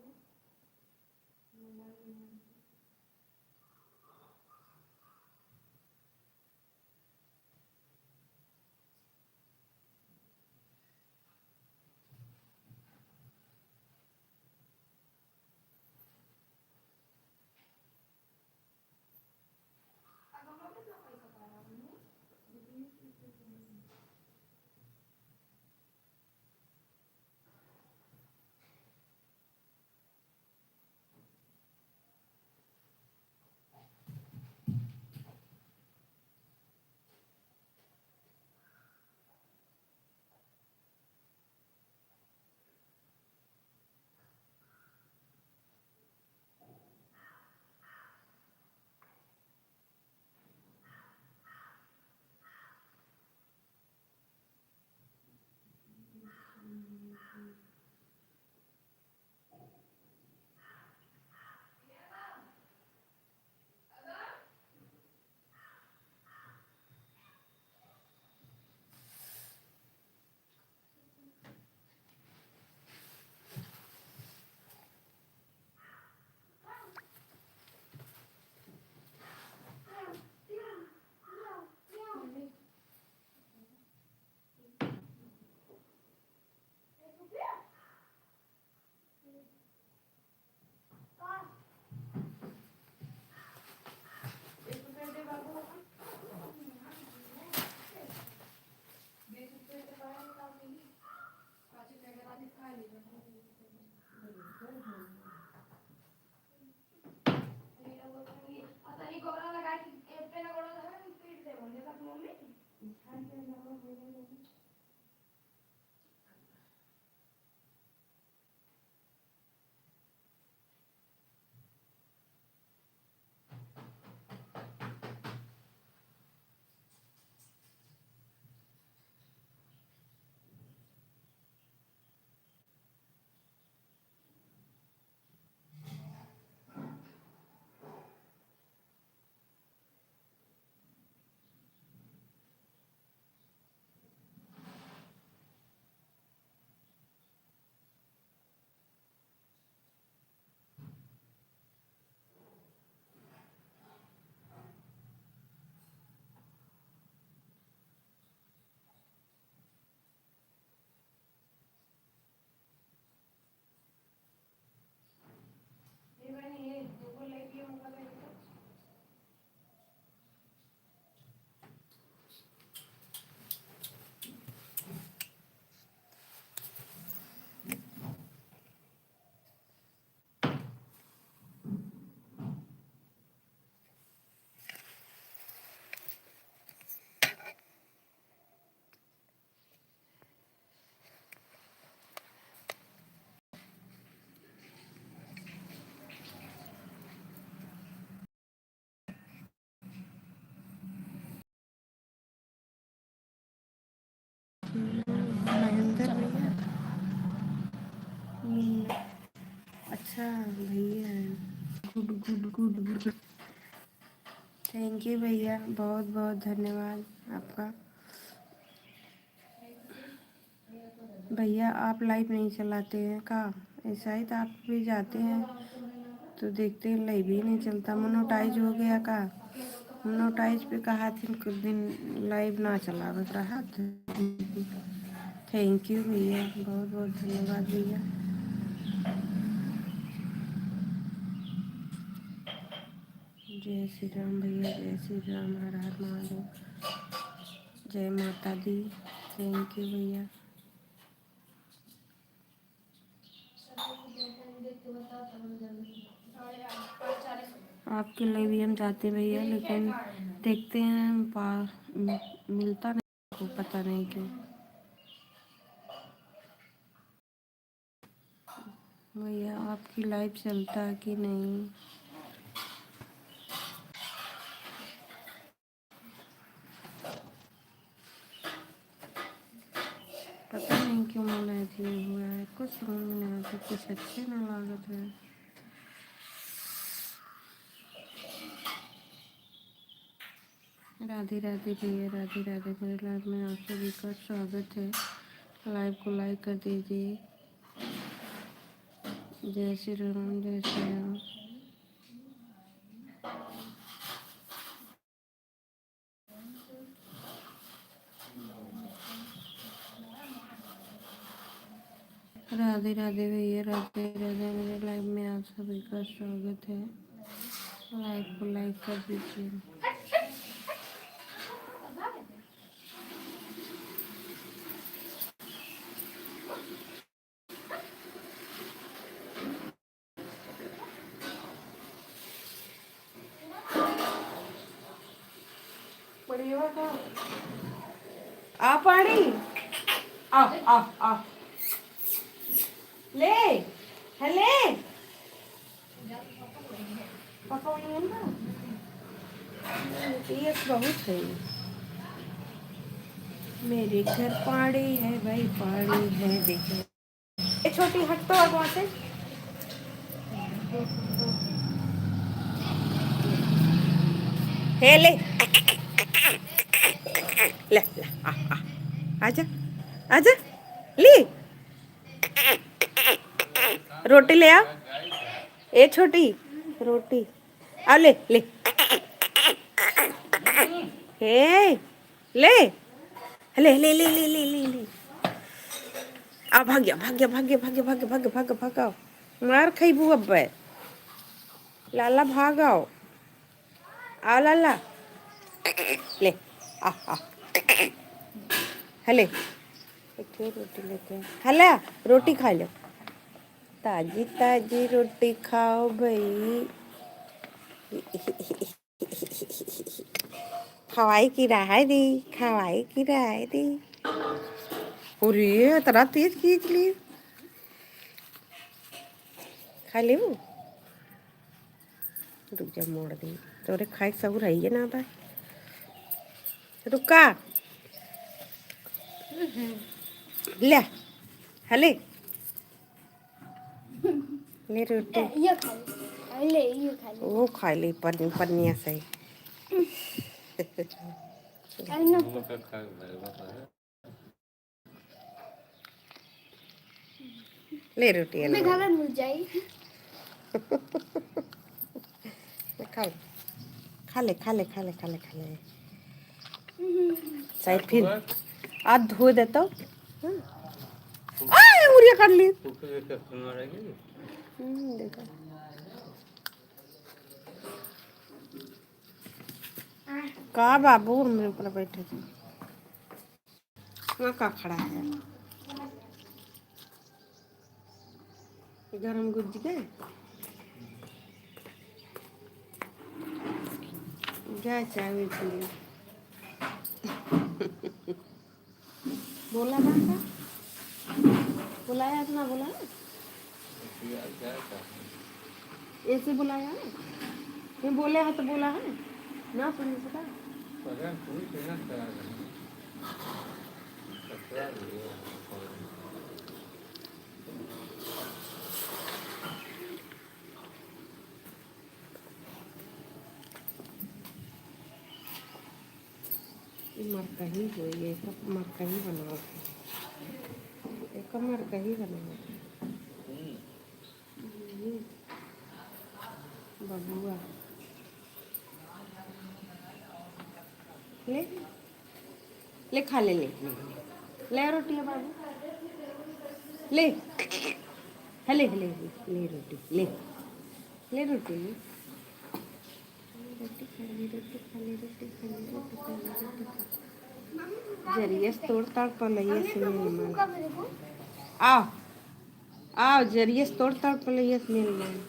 अच्छा भैया, good good good good. Thank you भैया, बहुत बहुत धन्यवाद आपका। भैया आप लाइव नहीं चलाते हैं का? ऐसा ही तो आप भी जाते हैं तो देखते हैं लाइव ही नहीं चलता। मोनोटाइज हो गया का? मोनोटाइज पे कहा थी कुछ दिन लाइव ना चला बस रहा था। थैंक यू भैया, बहुत बहुत धन्यवाद भैया। जय श्री राम भैया, जय श्री राम, हर हर महादेव, जय माता दी। थैंक यू भैया। आपके लिए भी हम जाते भैया, लेकिन देखते हैं मिलता नहीं को, पता नहीं क्यों। भैया आपकी लाइव चलता है कि नहीं? पता नहीं क्यों मन ऐसे हुआ है, कुछ समझ में नहीं आता, कुछ अच्छे ना लागत है। राधे राधे भैया, राधे राधे। मेरे लाइव में आप सभी का स्वागत है। लाइव को लाइक कर दीजिए। जय श्री राम, जय श्री राम। राधे राधे भैया, राधे राधे। मेरे लाइव में आप सभी का स्वागत है। लाइव को लाइक कर दीजिए। आ पानी, आ आ आ ले हले पापा नहीं ना, ये बहुत है। मेरे घर पहाड़ी है भाई, पहाड़ी है देखो। ये छोटी हट तो और वहाँ से हे ले ले ले आजा आजा ली रोटी ले आ। ए छोटी रोटी आ ले ले हे ले ले ले ले ले ले ले ले आ भाग गया भाग गया भाग गया भाग गया भाग गया भाग गया भाग गया भागाओ मार खइबू अब लाला भागाओ आ लाला ले आ आ हले एक रोटी लेते हैं। हला रोटी खा लो, ताजी ताजी रोटी खाओ भाई। खवाई की रहा दी, खवाई की रहा दी। अरे तेरा तेज खींच ली, खा ले वो। रुक जा मोड़ दी तोरे खाए सब रही है ना था। रुका ले हले ले रोटी ये खा ले, ये खा ले। वो खा ली पन्निया से। ले रोटी मैं गला मुझ जाई। खा ले खा ले खा ले खा ले खा ले खा ले साइड फिर आज धो देता हूँ। उड़िया कर ली देखो का बाबू मेरे ऊपर बैठे थे वहाँ का खड़ा है। इधर हम गुज गए क्या चाहे इसलिए बोला ना था, बुलाया इतना बोला ना ऐसे बुलाया है ये बोले है तो बोला है ना सुन सका। मरका ही हो ये सब मरका ही बनाओ एक मरका ही बनाओ बबुआ ले ले खा ले ले रोटी है बाबू ले ले ले ले रोटी ले ले रोटी ले रोटी खा ले रोटी खा ले रोटी खा ले रोटी खा ले रोटी खा जरिए तोड़ ताड़ पलैया से मिल आओ आओ जरिए तोड़ ताड़ पलैया से मिल में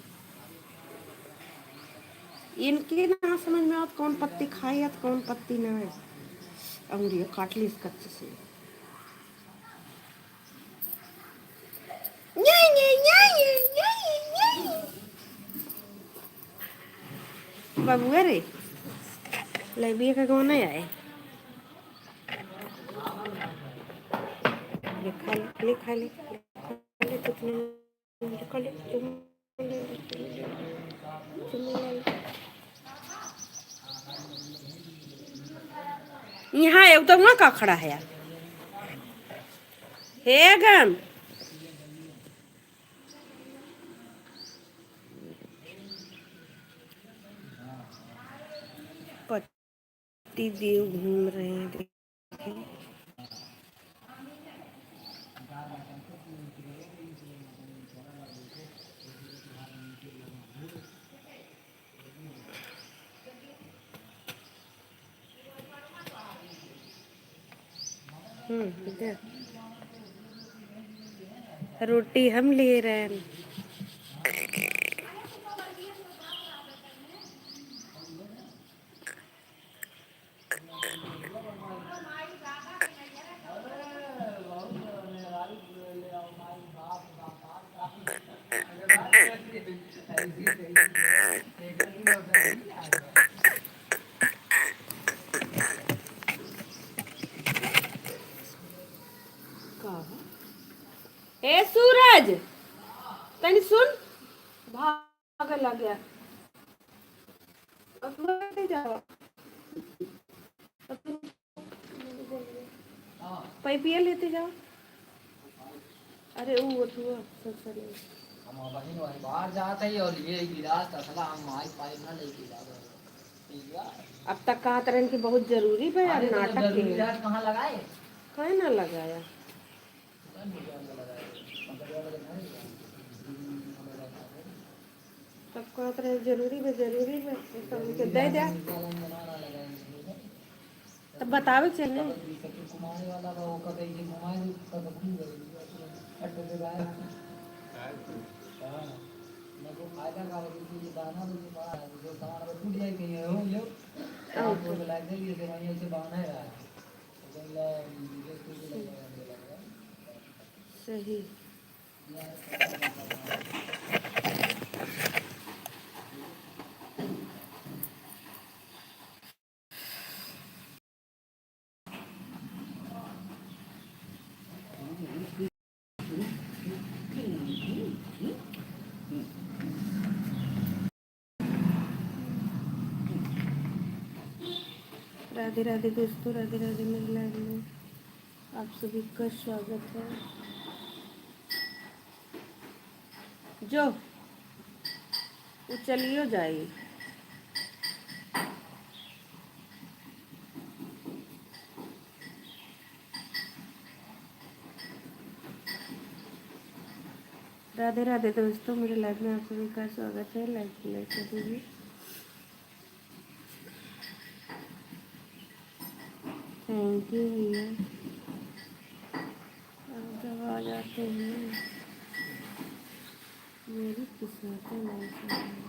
इनके ना समझ में आवत कौन पत्ती खाई है कौन पत्ती ना है अंगुरिया काट ली इसका अच्छे से बबुआ रे लबिया का गाँव नहीं आए ले खा ले यहाँ एकदम वहाँ का खड़ा है हे गम पति देव घूम रहे हैं देखें इधर रोटी हम ले रहे हैं ए सूरज तनी सुन भाग लग गया अब नहीं जाओ पाइपिया लेते जाओ अरे वो तो सर हम बाहर जाते ही और ये गिलास तसला हम माई पाइप ना लेके जा अब तक कहा तरह की बहुत जरूरी है यार नाटक के गिलास कहाँ लगाए कहीं ना लगाया तब कहा तरह जरूरी है सब के दे दे तब बतावे चले कुमार वाला वो कभी घुमाए कब खुल गई अड्डे पे गया हां मैं को फायदा का ये दाना मुझे बड़ा जो सामान अब टूट जाए कहीं हो लो आप को लग गई ये वहीं से बहाना है सही राधे राधे दोस्तों राधे राधे मेरे लाइव में आप सभी का स्वागत है जो चलियो जाइए राधे राधे दोस्तों मेरे लाइव में आप सभी का स्वागत है लाइक कर दीजिए थैंक यू भैया जब आ जाते हैं मेरी किस्मत नहीं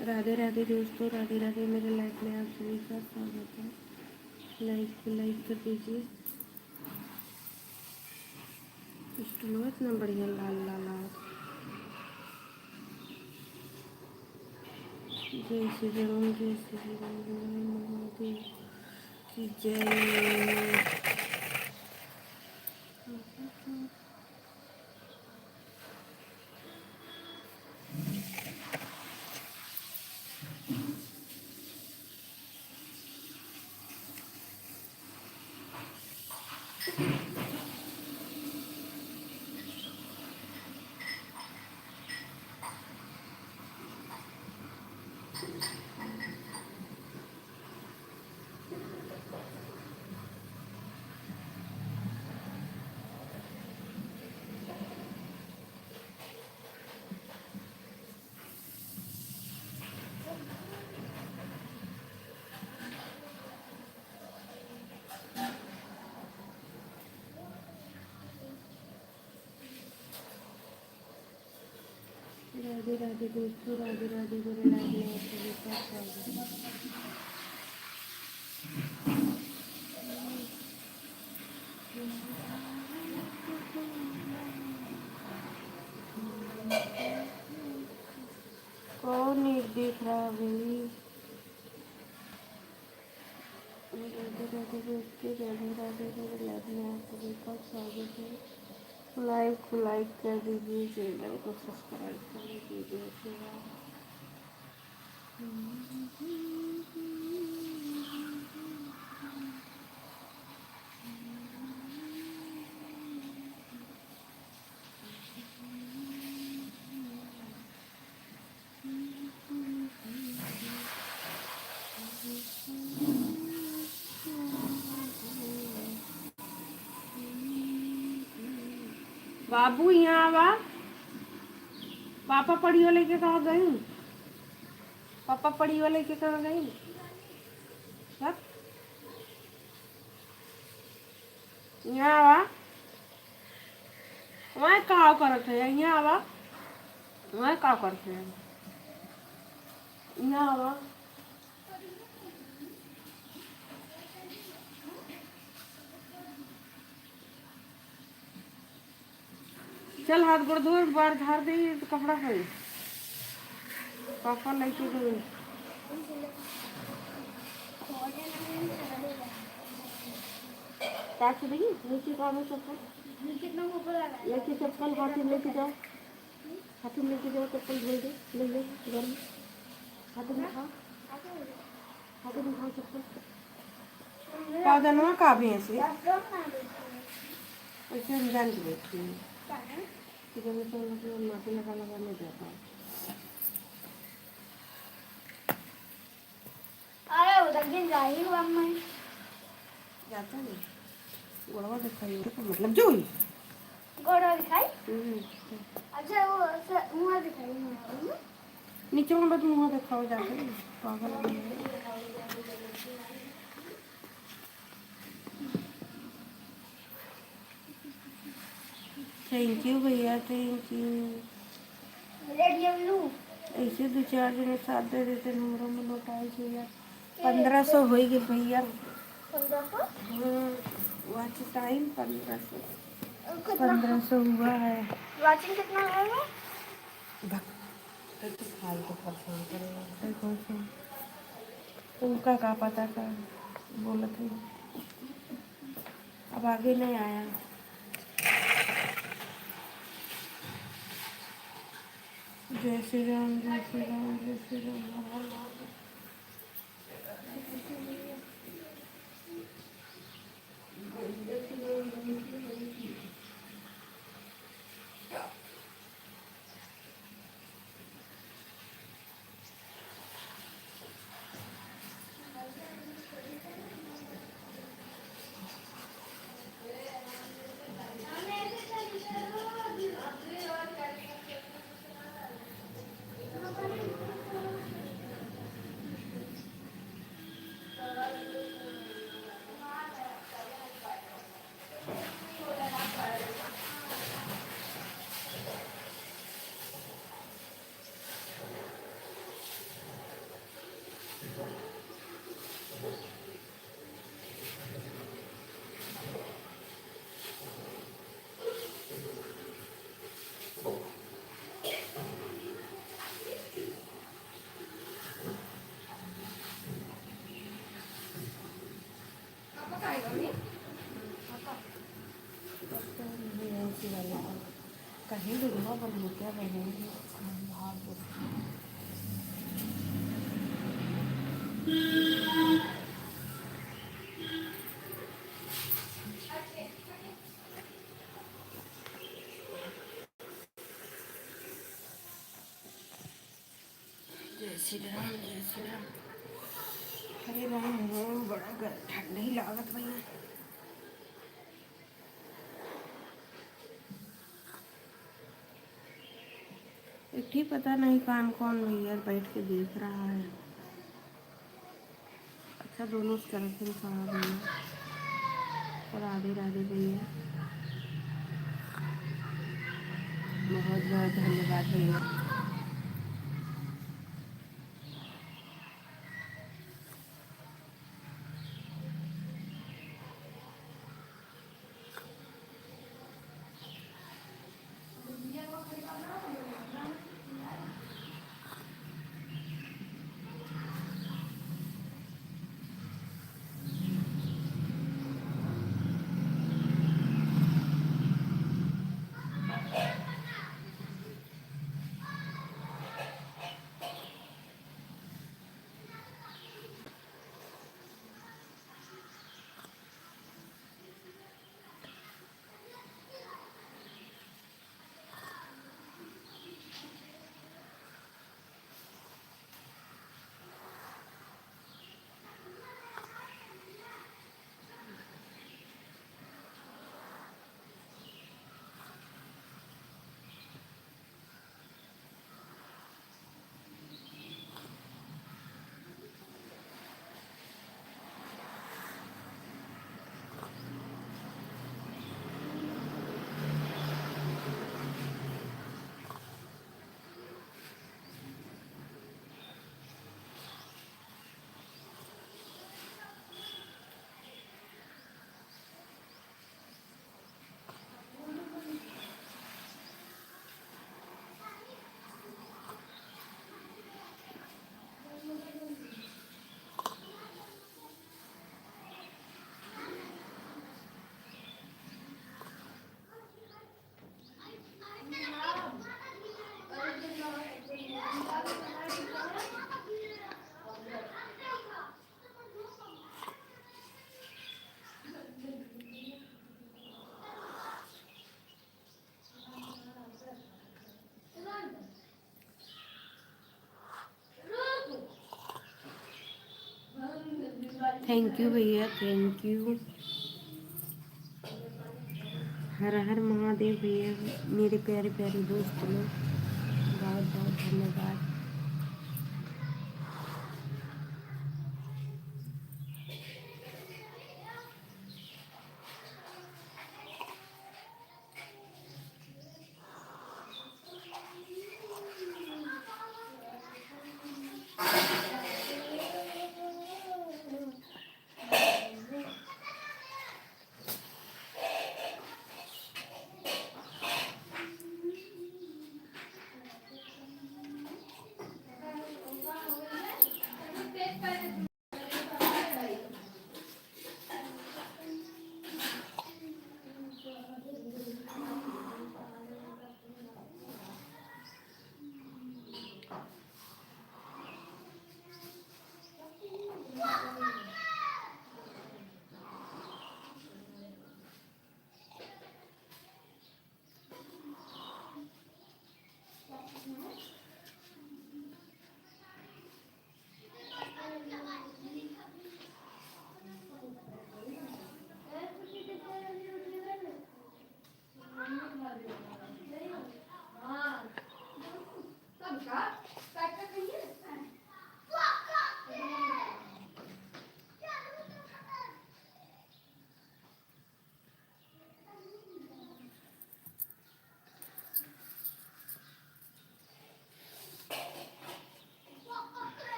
राधे राधे दोस्तों, राधे राधे। मेरे लाइफ में आप सभी का स्वागत है। लाइक कर दीजिए। स्टूल इतना बढ़िया लाल लाल आ। जय श्री राम, जय श्री राम, महादेव की जय। राधे राधे दोस्तों, राधे राधे। मेरे लाइफ में आप सभी का स्वागत है। कौन नहीं देख रहा भाई? राधे राधे दोस्तों, राधे राधे। मेरे लाइफ में आप सभी का स्वागत है। लाइक कर दीजिए, चैनल को सब्सक्राइब कर दीजिए। बाबू यहाँ आवा। पापा पढ़ियो लेके कहाँ गई? पापा पढ़ियो लेके कहाँ गई? सब यहाँ आवा। वहाँ कहाँ करते हैं? यहाँ आवा। वहाँ कहाँ करते हैं? यहाँ आवा। चल हाथ गोड़ धो, बार झाड़ दे तो कपड़ा है। पापा लेके गए। काट देगी नीचे का में चप्पल। लेके चप्पल हाथी लेके जाओ। हाथी लेके जाओ, चप्पल धो दे। ले ले घर में हाथी में खाओ। हाथी में खाओ चप्पल। का जनवा का भी ऐसे ऐसे हम जान के बैठती हैं। तो माटी लगा लगा नहीं जाता। अरे उधर दिन जा ही हुआ मैं जाता नहीं। गोड़वा दिखाई तो मतलब जो ही गोड़ा दिखाई। अच्छा वो मुँह दिखाई मुँह। नीचे में बस मुँह दिखाओ जाके। पागल थैंक यू भैया, थैंक यू। ऐसे 2-4 दिन साथ दे देते नंबरों में लौटाई चाहिए। 1500 हो गए भैया। 1500 वॉच टाइम 1500 हुआ है। वाचिंग कितना होगा? तो फालतू परेशान करेगा। उनका क्या पता था, बोला थे। अब आगे नहीं आया। जय श्री राम, जय श्री राम, जय श्री राम। कहीं दुनिया बन क्या बनेंगे बाहर तो। जय श्री राम जय श्री राम। अरे राम बड़ा ठंड ही लागत भैया। एक ही पता नहीं कान कौन भैया बैठ के देख रहा है। अच्छा दोनों तरफ से कहा भैया। राधे राधे भैया। बहुत बहुत धन्यवाद भैया। थैंक यू भैया थैंक यू। हर हर महादेव भैया मेरे प्यारे प्यारे दोस्त लोग बहुत बहुत धन्यवाद।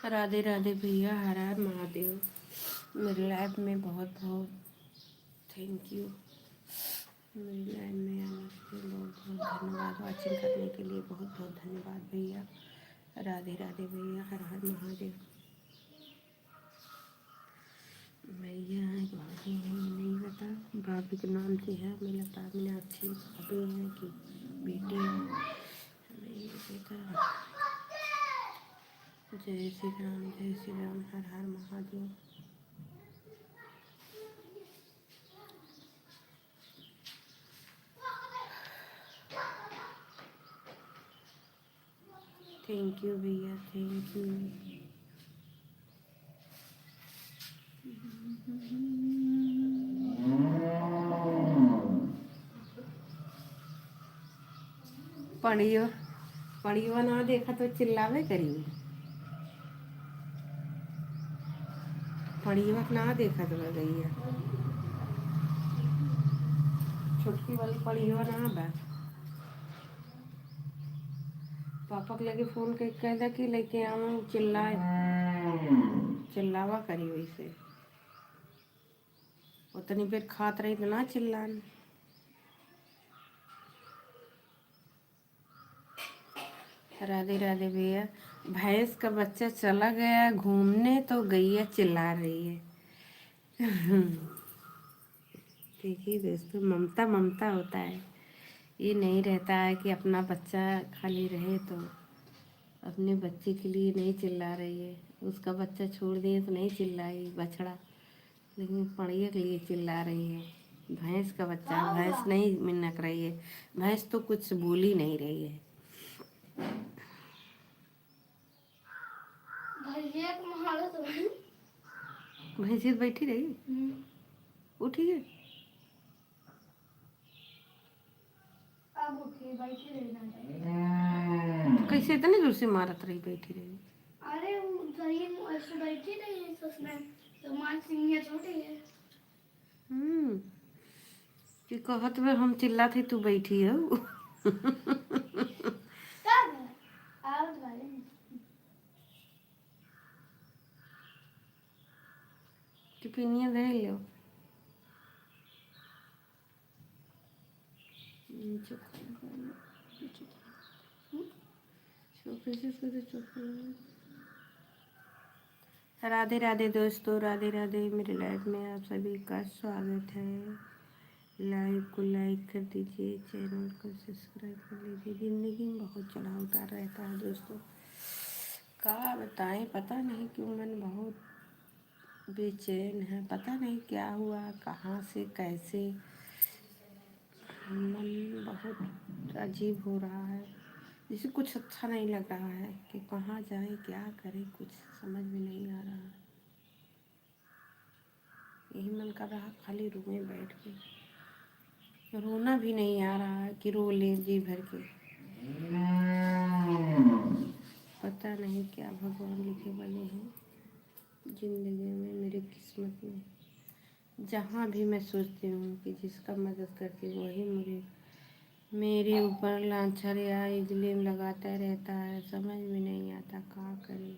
राधे राधे भैया हर हर महादेव। मेरी लाइफ में बहुत बहुत थैंक यू। मेरी लाइफ में आने के लिए बहुत बहुत धन्यवाद। वाचिंग करने के लिए बहुत बहुत धन्यवाद भैया। राधे राधे भैया। हर हर महादेव। भैया है भाभी है नहीं पता, भाभी के नाम से है, मुझे लगता है मीनाक्षी भाभी है कि बेटी है, नहीं पता। जय श्री राम, जय श्री राम। हर हर महादेव। थैंक यू भैया, थैंक यू। पढ़ियो पढ़ियो ना देखा तो चिल्लावे करिए। पढ़ियो ना देखा तो गई छोटकी वाली पढ़ियो ना बा। पापा के लगे फोन करके कह दे कि लेके आऊँ, चिल्लावा करी वैसे। उतनी देर खात रही तो ना चिल्लान। राधे राधे भैया। भैंस का बच्चा चला गया घूमने तो गैया चिल्ला रही है। देखिए दोस्तों, ममता ममता होता है। ये नहीं रहता है कि अपना बच्चा खाली रहे तो अपने बच्चे के लिए नहीं चिल्ला रही है। उसका बच्चा छोड़ दिए तो नहीं चिल्लाई बछड़ा, लेकिन पढ़िए के लिए चिल्ला रही है। भैंस का बच्चा, भैंस नहीं मिनक रही है। भैंस तो कुछ बोल ही नहीं रही है। भैंस बैठी रही, उठी है। अब उठी बैठी रही तो कैसे इतने दूर से मारत रही बैठी रही? अरे वो जमीन ऐसे बैठी रही तो उसमें तो मान सिंह छोटी है। कि कहत में हम चिल्ला थे तू बैठी है। टिफिनिया दे लो। राधे राधे दोस्तों, राधे राधे। मेरे लाइफ में आप सभी का स्वागत है। लाइव को लाइक कर दीजिए, चैनल को सब्सक्राइब कर लीजिए। ज़िंदगी में बहुत चढ़ाव उतार रहता है दोस्तों, क्या बताएं। पता नहीं क्यों मन बहुत बेचैन है। पता नहीं क्या हुआ, कहाँ से कैसे मन बहुत अजीब हो रहा है। जैसे कुछ अच्छा नहीं लग रहा है कि कहाँ जाएं, क्या करें, कुछ समझ में नहीं आ रहा है। यही मन कर रहा खाली रूम में बैठ के। रोना भी नहीं आ रहा है कि रो ले जी भर के। पता नहीं क्या भगवान लिखे बने हैं जिंदगी में, मेरी किस्मत में। जहाँ भी मैं सोचती हूँ कि जिसका मदद करती वही मेरे ऊपर लांछर या इजलिम लगाता रहता है। समझ में नहीं आता क्या करे।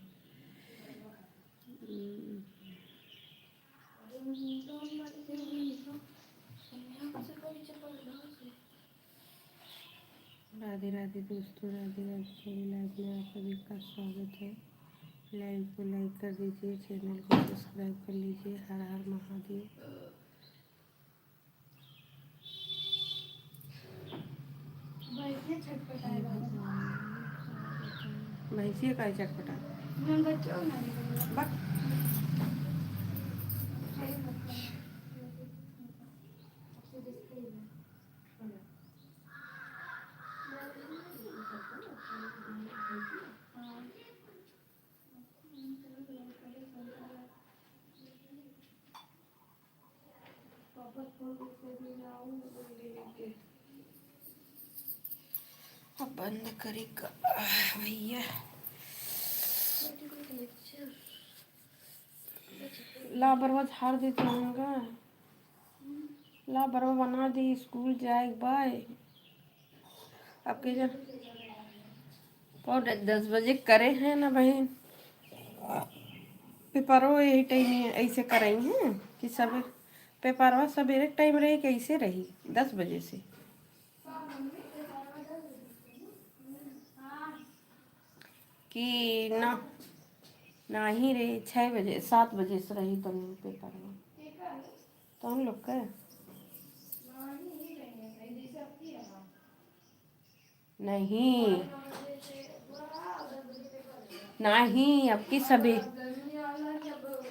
राधे राधे दोस्तों, राधे राधे। मेरी लाइफ में आप सभी का स्वागत है। लाइव को लाइक कर दीजिए, चैनल को सब्सक्राइब कर लीजिए। हर हर महादेव। भैंसिया का चटपटा बक। अब बंद करेगा भैया। ला बरवा झाड़ देते होंगे, ला बरवा बना दी, स्कूल जाए बाय। आपके जब और 10 बजे करे हैं ना बहन। पेपरो यही टाइम ऐसे कराई हैं कि सब पेपरवा सवेरे टाइम रही कैसे रही 10 बजे से कि ना ना ही रे 6 बजे 7 बजे से रही तो पेपरवा तो हम लोग का नहीं नहीं अब की सभी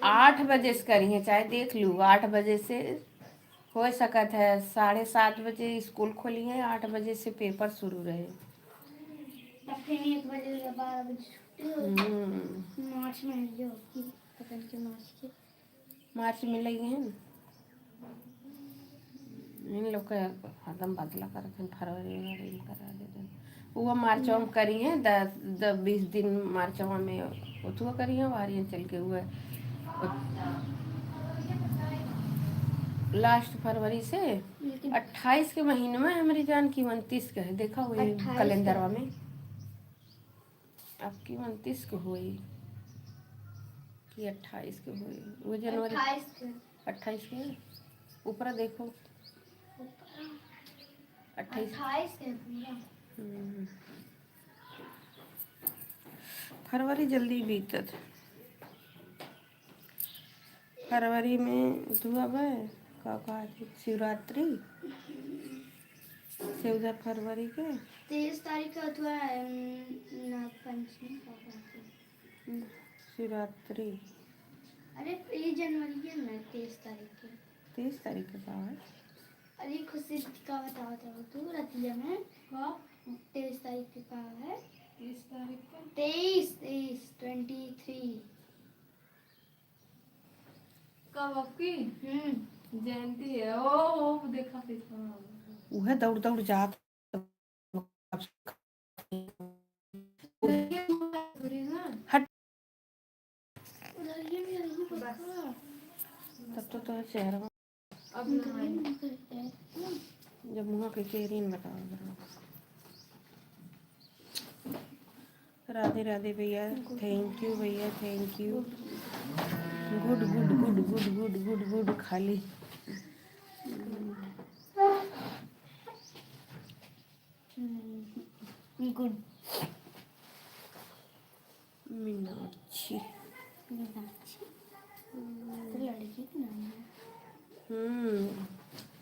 8 बजे से करी है चाहे देख लू 8 बजे से हो सकत है 7:30 बजे स्कूल खोली है 8 बजे से पेपर शुरू रहे तब फिर 1 बजे 12 बजे छुट्टी होती मार्च में जो होगी पता नहीं क्यों मार्च में लगी है ना इन लोग का हरदम बदला कर फरवरी में करा देते वो मार्च में करी है 10-20 दिन मार्च में उतवा करी है वारियाँ चल के हुए लास्ट फरवरी से 28 के महीने में हमारी जान की 29 का है देखा हुई कैलेंडरवा में अब की 29 को हुई कि 28 को हुई वो जनवरी 28 के ऊपर देखो 28 फरवरी जल्दी बीतत फरवरी में धुआ का शिवरात्रि से उधर फरवरी के 23 तारीख का अथवा पंचमी शिवरात्रि अरे ये जनवरी के ना 23 तारीख के 23 तारीख का है अरे खुशी का बताओ तू रतिया में 23 तारीख के का है 23 तारीख का 23 कब आपकी जयंती है ओ देखा वह दौड़ दौड़ जात हट तब तो चेहरा अब जब मुँह के केरीन बताओ राधे राधे भैया थैंक यू भैया thank you good good good good good good good खाली गुड मीनाक्षी तो लड़की की नाम है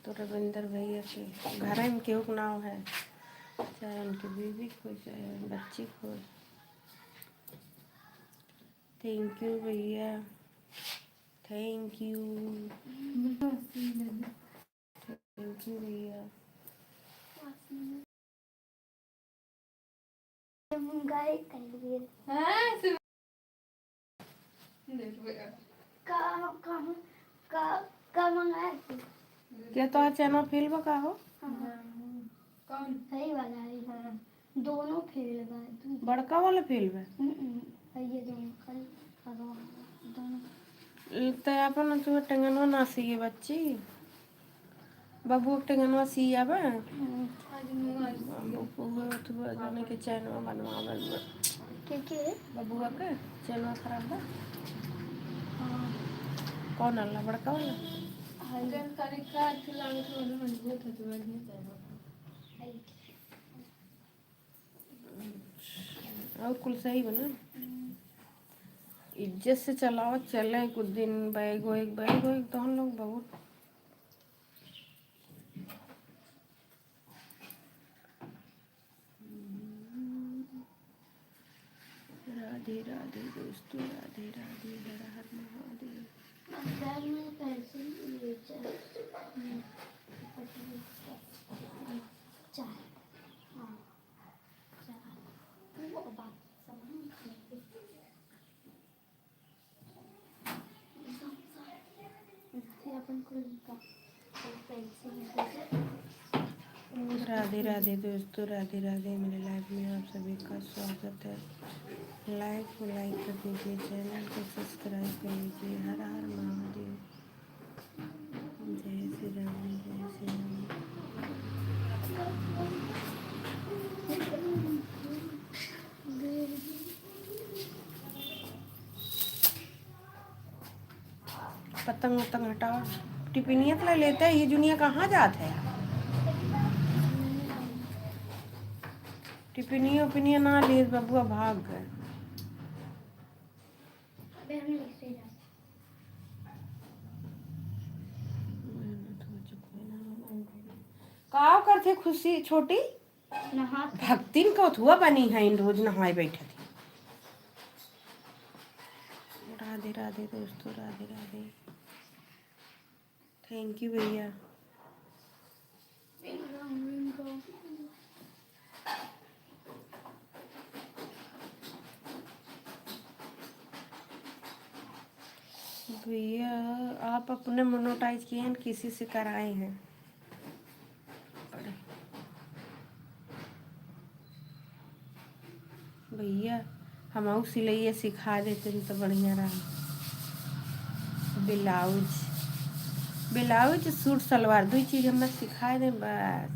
तो रविंदर भैया के घर में केहू नाम है चाहे उनकी बीवी को चाहे बच्ची को थैंक यू भैया थैंक यू भैया गाय कहिए का मंगाया क्या तो चैनल फेल का हो कौन सही वाला है दोनों फेल गए बड़का वाला फेल बा ये दोनों कल दोनों तो अपन तू टेंगनवा ना सीए बच्ची बबू टेंगनवा सिया बा बबू तो जाने के चैनल बनवावल के बबुआ के चैनल खराब बा कौन अल्लाह बड़का वाला जानकारी का खिलाने तो उन्हें मजबूत है तो बढ़िया और कुल सही बना इज्जत से चलाओ चले कुछ दिन बैग तो हम लोग बहुत राधे राधे दोस्तों राधे राधे हर हर महादेव बैग में पैसे ले चाय हाँ चाय वो बात राधे राधे दोस्तों राधे राधे मेरे लाइफ में आप सभी का स्वागत है लाइक कर दीजिए चैनल को सब्सक्राइब कर लीजिए हर हर महादेव जय श्री राम जय श्री राम पतंग वतंग हटाओ, टिफिनियत ले लेते हैं। ये दुनिया कहाँ जात है? टिफिनिया उपिनिया ना ले बबुआ भाग गए। का करथे खुशी छोटी भक्तिन को थुआ बनी है, इन रोज नहाए बैठे थी। राधे राधे दोस्तों, राधे राधे। थैंक यू भैया। भैया आप अपने मोनोटाइज किए हैं, किसी से कराए हैं? भैया हम सिलैया सिखा देते तो बढ़िया रहा। ब्लाउज ब्लाउज सूट सलवार दो चीज़ हमें सिखा दे, बस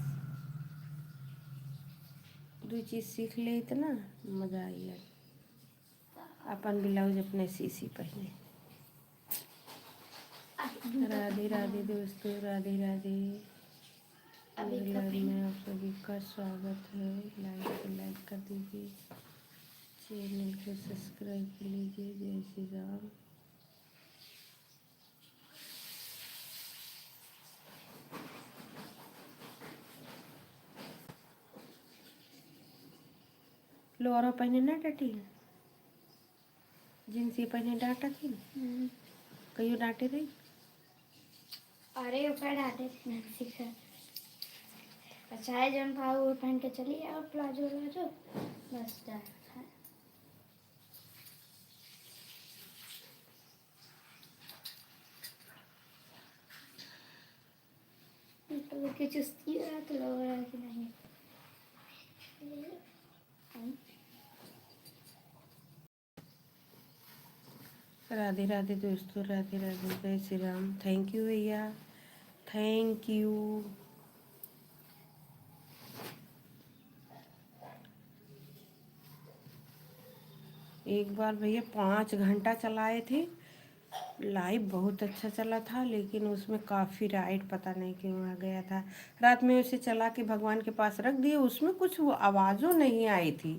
दो चीज़ सीख ले तो ना मज़ा आई। अपन ब्लाउज अपने सी पहने। राधे राधे दोस्तों, राधे राधे। मेरे लाइव में आप सभी का स्वागत है। लाइक कर दीजिए, चैनल को सब्सक्राइब कर लीजिए। जय श्री राम। लोअर पहने ना डटी है, जींस ये पहने डांटा थी ना, कहीं डांटे रही। अरे ऊपर डांटे थे ना सीखा। अच्छा है जौन भाव वो पहन के चली और प्लाजो व्लाजो बस जा। तो कि चुस्ती रहा तो लग रहा कि नहीं। राधे राधे दोस्तों, राधे राधे। जय श्री राम। थैंक यू भैया, थैंक यू। एक बार भैया 5 घंटा चलाए थे लाइव, बहुत अच्छा चला था, लेकिन उसमें काफ़ी राइट पता नहीं क्यों आ गया था। रात में उसे चला के भगवान के पास रख दिए, उसमें कुछ वो आवाज़ों नहीं आई थी,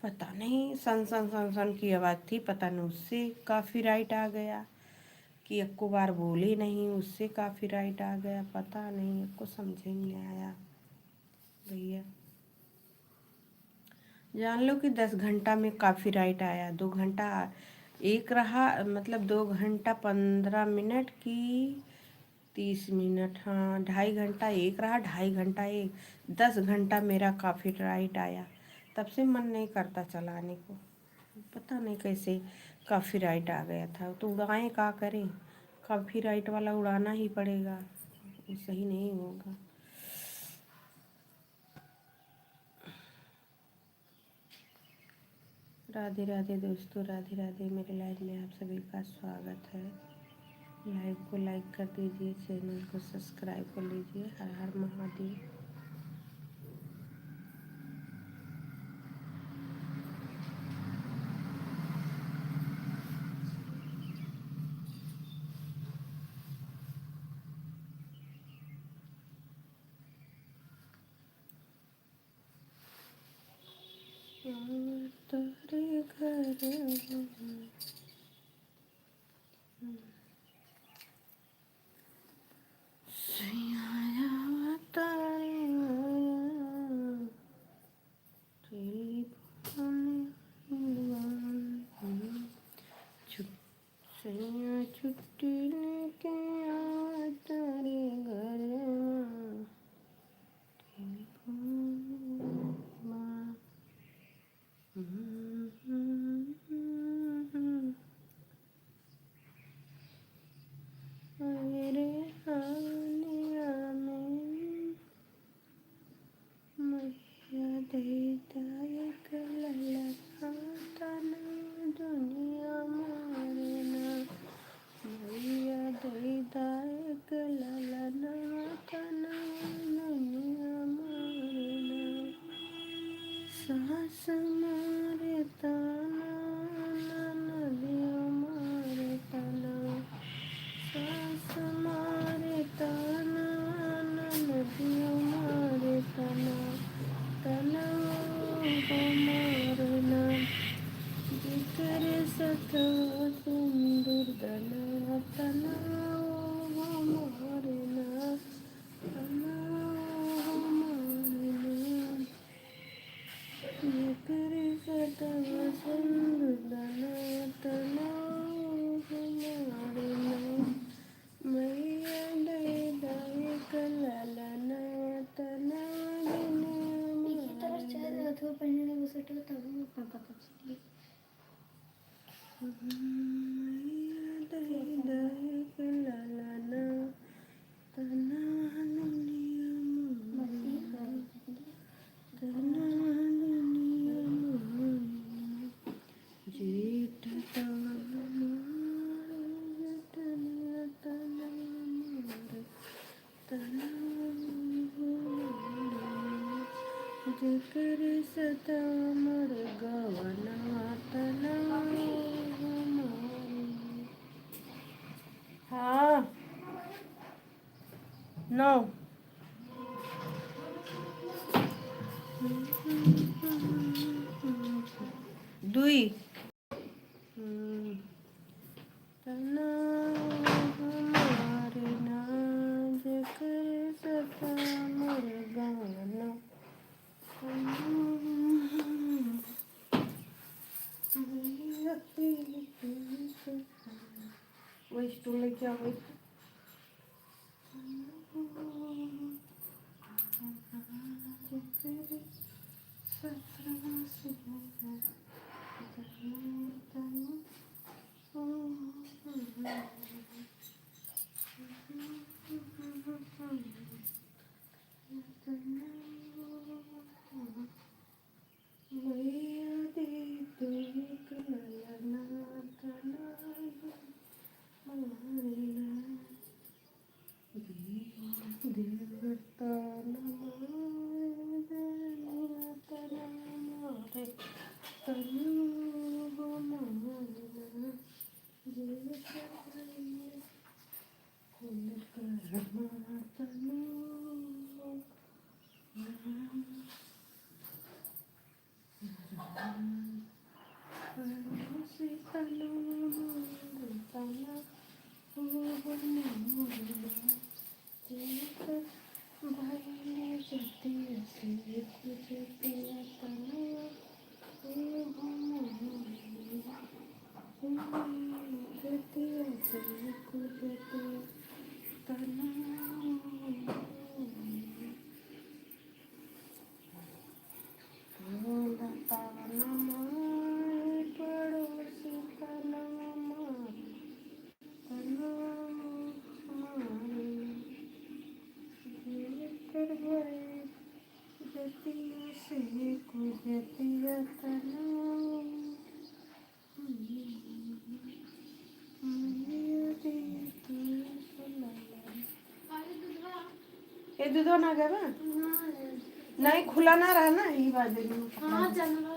पता नहीं सन सन सन सन की आवाज़ थी, पता नहीं उससे काफ़ी राइट आ गया कि अक्को बार बोले नहीं, उससे काफ़ी राइट आ गया, पता नहीं, आपको समझ ही नहीं आया भैया। जान लो कि 10 घंटा में काफ़ी राइट आया। 2 घंटा एक रहा, मतलब 2 घंटा 15 मिनट की 30 मिनट, हाँ 2.5 घंटा एक रहा, 2.5 घंटा एक, 10 घंटा मेरा काफ़ी राइट आया। तब से मन नहीं करता चलाने को, पता नहीं कैसे काफ़ी राइट आ गया था। तो उड़ाएं क्या करें, काफ़ी राइट वाला उड़ाना ही पड़ेगा, सही नहीं होगा। राधे राधे दोस्तों, राधे राधे। मेरे लाइव में आप सभी का स्वागत है। लाइव को लाइक कर दीजिए, चैनल को सब्सक्राइब कर लीजिए। हर हर महादेव। तेरे घर छुट्टी लेके आ तेरे घर मेरे आनिया में मैया देता एक ललका तना दुनिया मारना, मैया करे सता सुंदर दना तना हमारे ना तना हमारे ना ये करे सता सुंदर दना तना हमारे ना मैया दे दाए कलाला ना तना एक ही तरफ चाहे अथवा पहनने लगे सटे तब वो पता चली मैया दे दाए कलाला ना तना दुनिया बस में ये कर तना दुनिया में जेठ तना मारे तना तना मारे तना जेकर सता मर गवना तना हमारे हाँ नो दुई तना हमारे ना जेकर सता मर गवना वही स्टूल लेके आओ वही मैया दे तुझे कलाना तना हमारे ना देवता नमारे तना हमारे तनु हमारे ना जेकर कुल कर्मा तनु से तनु तना जेकर भाई जति से कुछ पिया तना जति से कुछ पिया तना ताना माए पड़ोसी तना मारे तना मारे जेकर भाई जतिया से कुछ जतिया तना मैया दे तू ये दूध ना गया बा? नहीं खुला ना रहा ना ये बात हाँ चलो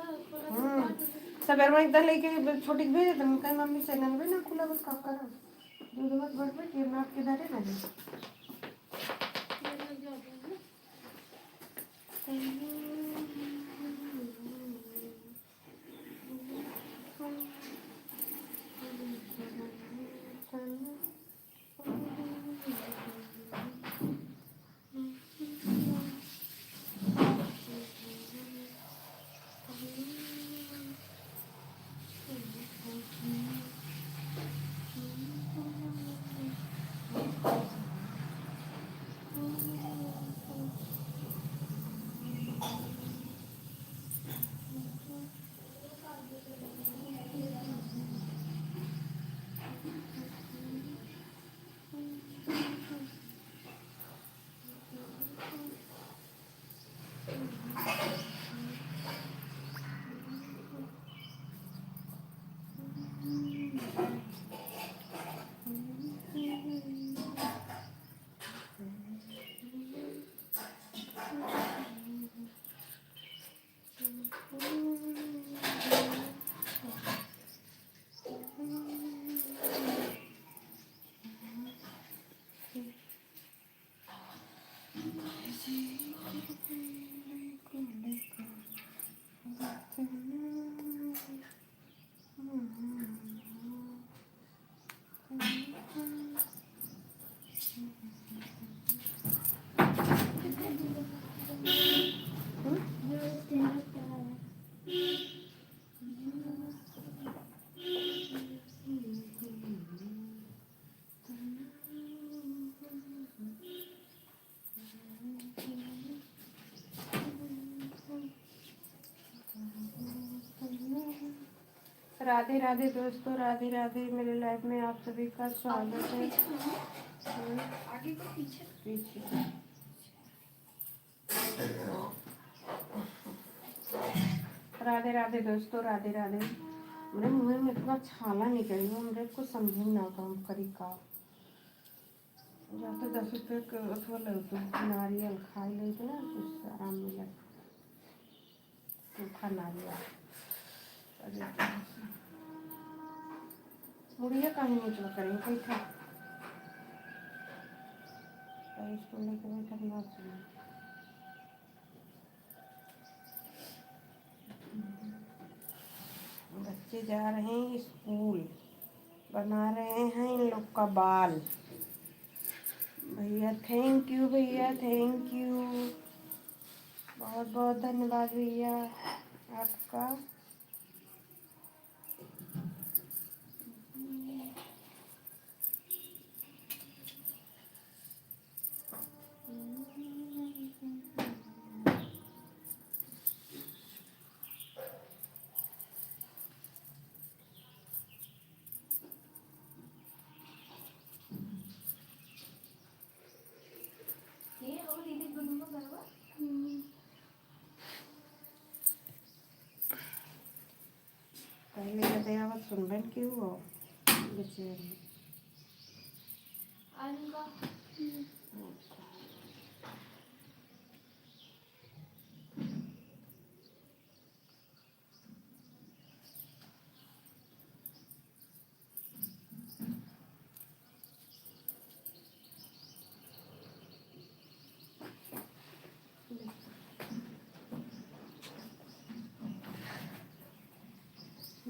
सवेर में इधर लेके छोटी के भेजे तुम कहीं मम्मी से नंबर ना खुला बस कब करा दूध बस बढ़ बढ़ के नाप के दारे ना राधे राधे दोस्तों, राधे राधे। मेरे लाइफ में आप सभी का स्वागत है। आगे को पीछे पीछे राधे राधे दोस्तों, राधे राधे। मेरे मुंह में इतना छाला निकल गया, मेरे को समझ ही ना आता हम करी का। जाते 10 रुपये के अथवा ले तो नारियल खाई ले तो ना उससे आराम मिला। सूखा नारियल मुड़िया कहीं नीचे करेंगे बैठा स्टूल लेके बैठा ना सुना। बच्चे जा रहे हैं स्कूल, बना रहे हैं इन लोग का बाल। भैया थैंक यू, भैया थैंक यू, बहुत बहुत धन्यवाद भैया आपका। ये हो दीदी गुड्डू को करवा पहले बताया सुनबन क्यों हो बेचारी। आज उनका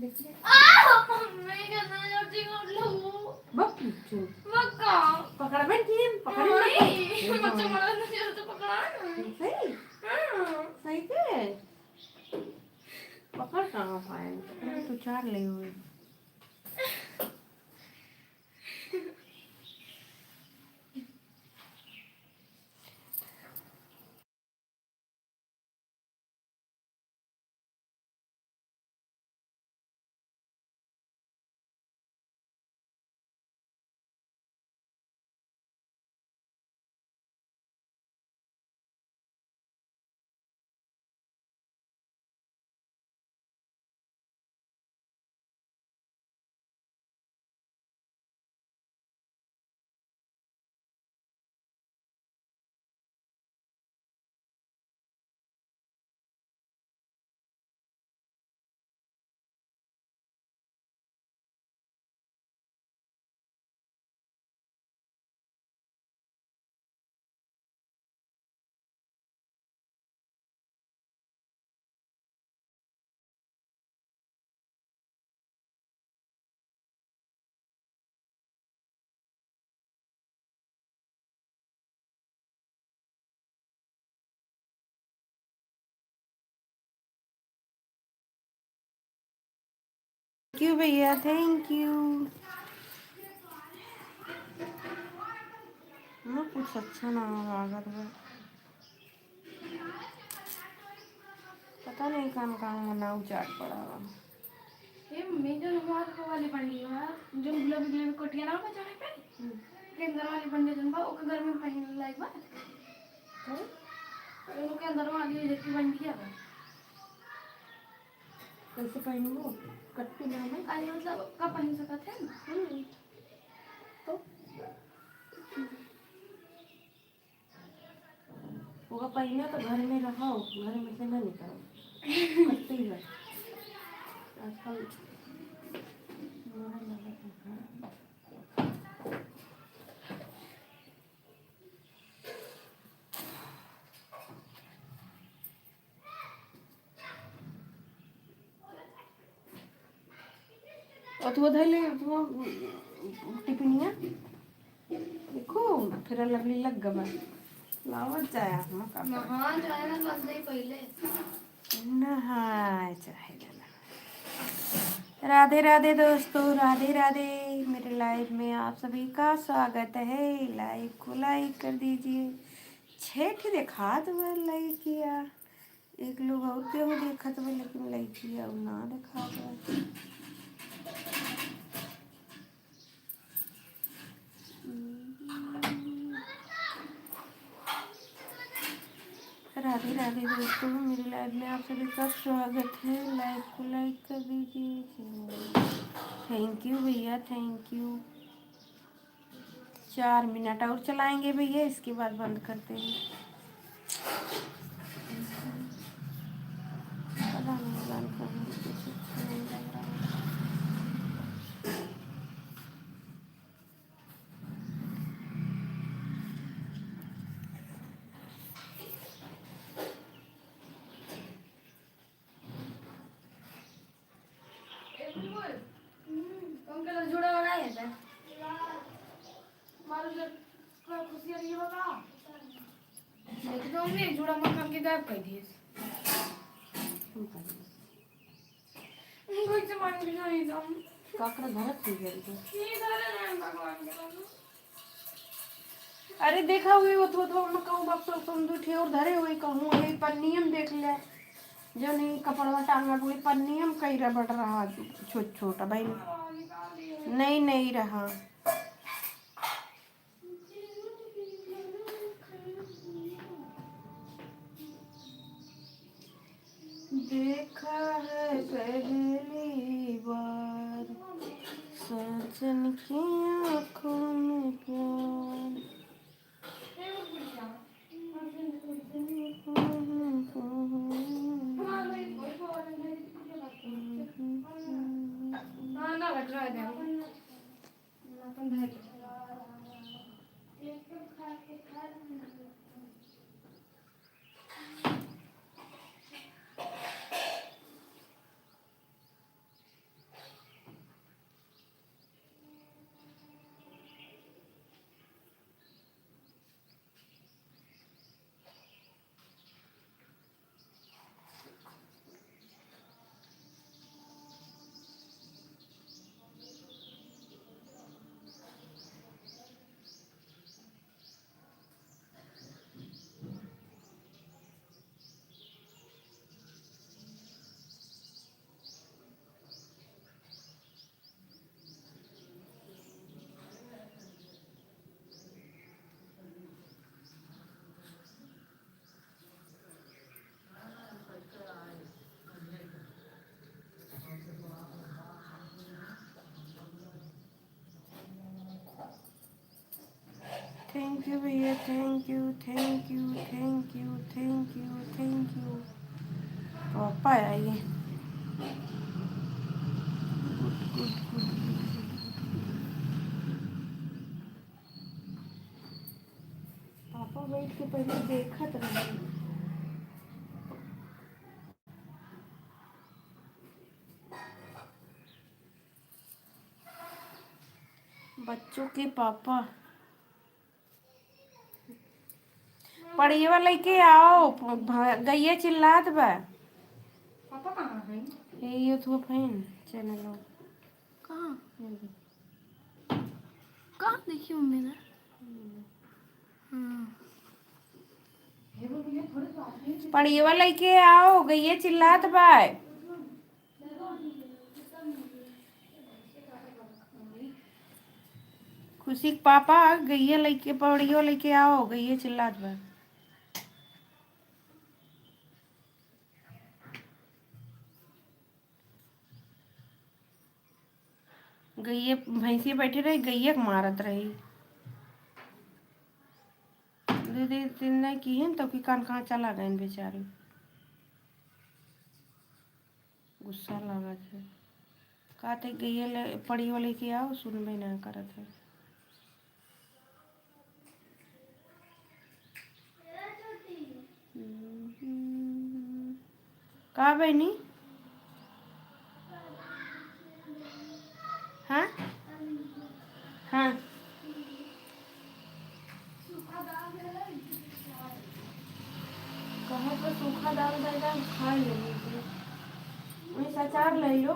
देखिए मैं कहना चाहती हूँ बप्पू पक्का पकड़ बैठी पकड़ बच्चा मारा नहीं तो पकड़ा सही सही के पकड़ कहाँ पाए तो 4 ले हुए। थैंक यू भैया थैंक यू। ना कुछ अच्छा ना लागत है, पता नहीं कौन कौन मनाऊ चाट पड़ा हुआ। ये मम्मी जो हमारे वाली बनी है जो गुलाबी गुलाबी कोटियां ना बचाने पे के अंदर वाली बंदे जन बा ओके घर में पहन लाइक बा दोनों के अंदर वाली देखी बन गया बा कैसे पहनूंगा कट्टी ना में आई मतलब कब पहन सकते हैं तो होगा पहले तो घर में रहो, घर में से ना निकलो कट्टी है आजकल और तो धैले वो टिफिनिया देखो फिर लगली लग गवा लावत जाए हम का हां जाएगा लग गई पहले नहाए चाहे राधे राधे दोस्तों, राधे राधे। मेरे लाइव में आप सभी का स्वागत है। लाइव को लाइक कर दीजिए। 6 देखा तो मैं लाइक किया, एक लोग और क्यों देखा तो लेकिन लाइक किया और ना देखा राधे राधे दोस्तों, मेरी लाइव में आप सभी का स्वागत है। लाइव को लाइक कर दीजिए। थैंक यू भैया, थैंक यू। 4 मिनट और चलाएंगे भैया, इसके बाद बंद करते हैं। पता नहीं बंद करने में कुछ अच्छा नहीं लग रहा है। जुड़ा हुआ है सर मारो जब क्या खुशी रही होगा लेकिन तो हमने जुड़ा मकान के गायब कर दिए कोई से मान के नहीं हम काकड़ा धरत थी जल्दी तो। ये धरे ना भगवान के नाम अरे देखा हुए वो तो मैं कहूँ बाप तो तुम दूठे और धरे हुए कहूँ यही पर नियम देख ले जो नहीं कपड़ा टांगा हुए पर नियम कहीं रबड़ रहा छोटा भाई नहीं रहा। देखा है पहली बार सजन की आँखों में प्यार। ना लग रहा है अपन धर थैंक यू भैया, thank you thank you thank you thank you thank you. पापा आइए। पापा बैठ के पहले देखत रहे। बच्चों के पापा पढ़िए लेके आओ गैया चिल्लात बा। पापा कहाँ है ये तो फैन चैनल कहाँ कहाँ देखिए मेरा पढ़िए लेके आओ गैया चिल्लात बा। खुशी के पापा गैया लेके पढ़ियो लेके आओ गैया चिल्लात बा। गैया भैंसी बैठे रही गैया के मारत रही। दीदी तीन की है तो कि कान कहाँ चला गए बेचारे। गुस्सा लगा है कहते गैया पढ़ियो लेके आओ सुनबे ना करत है। का बहनी हाँ हाँ कहाँ पर सूखा दाल बैगन खा लेंगे वही अचार ले लो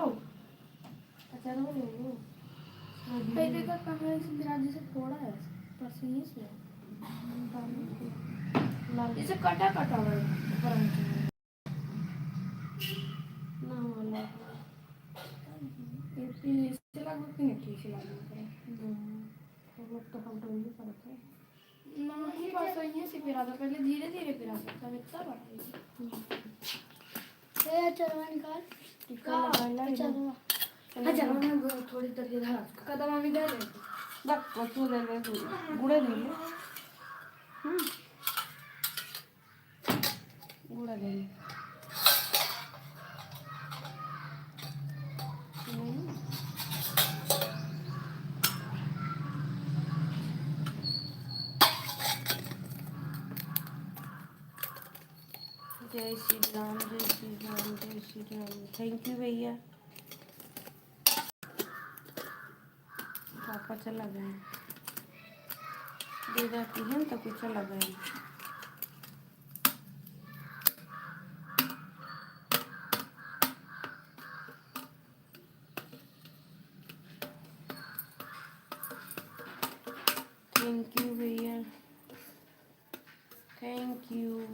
अचार ले लो। पहले का कहाँ है राजी से थोड़ा है परसों से इसे कटा कटा हुआ है ना वाला ये कितने ठीक से लागू करें तो लोग तो हम तो नहीं पड़ते नहीं बस यहीं से फिरा था पहले धीरे धीरे फिरा था तब इतना बड़ा ये चलो निकाल टिक्का लगाइला चलो अच्छा मैं थोड़ी देर के धार कदम अभी दे ले बस वस्तु ले ले गुड़े ले ले गुड़ा ले ले जय श्री राम जय श्री राम जय श्री राम। थैंक यू भैया। पापा चला गए दे जाती है तो कुछ चला गए। थैंक यू भैया थैंक यू।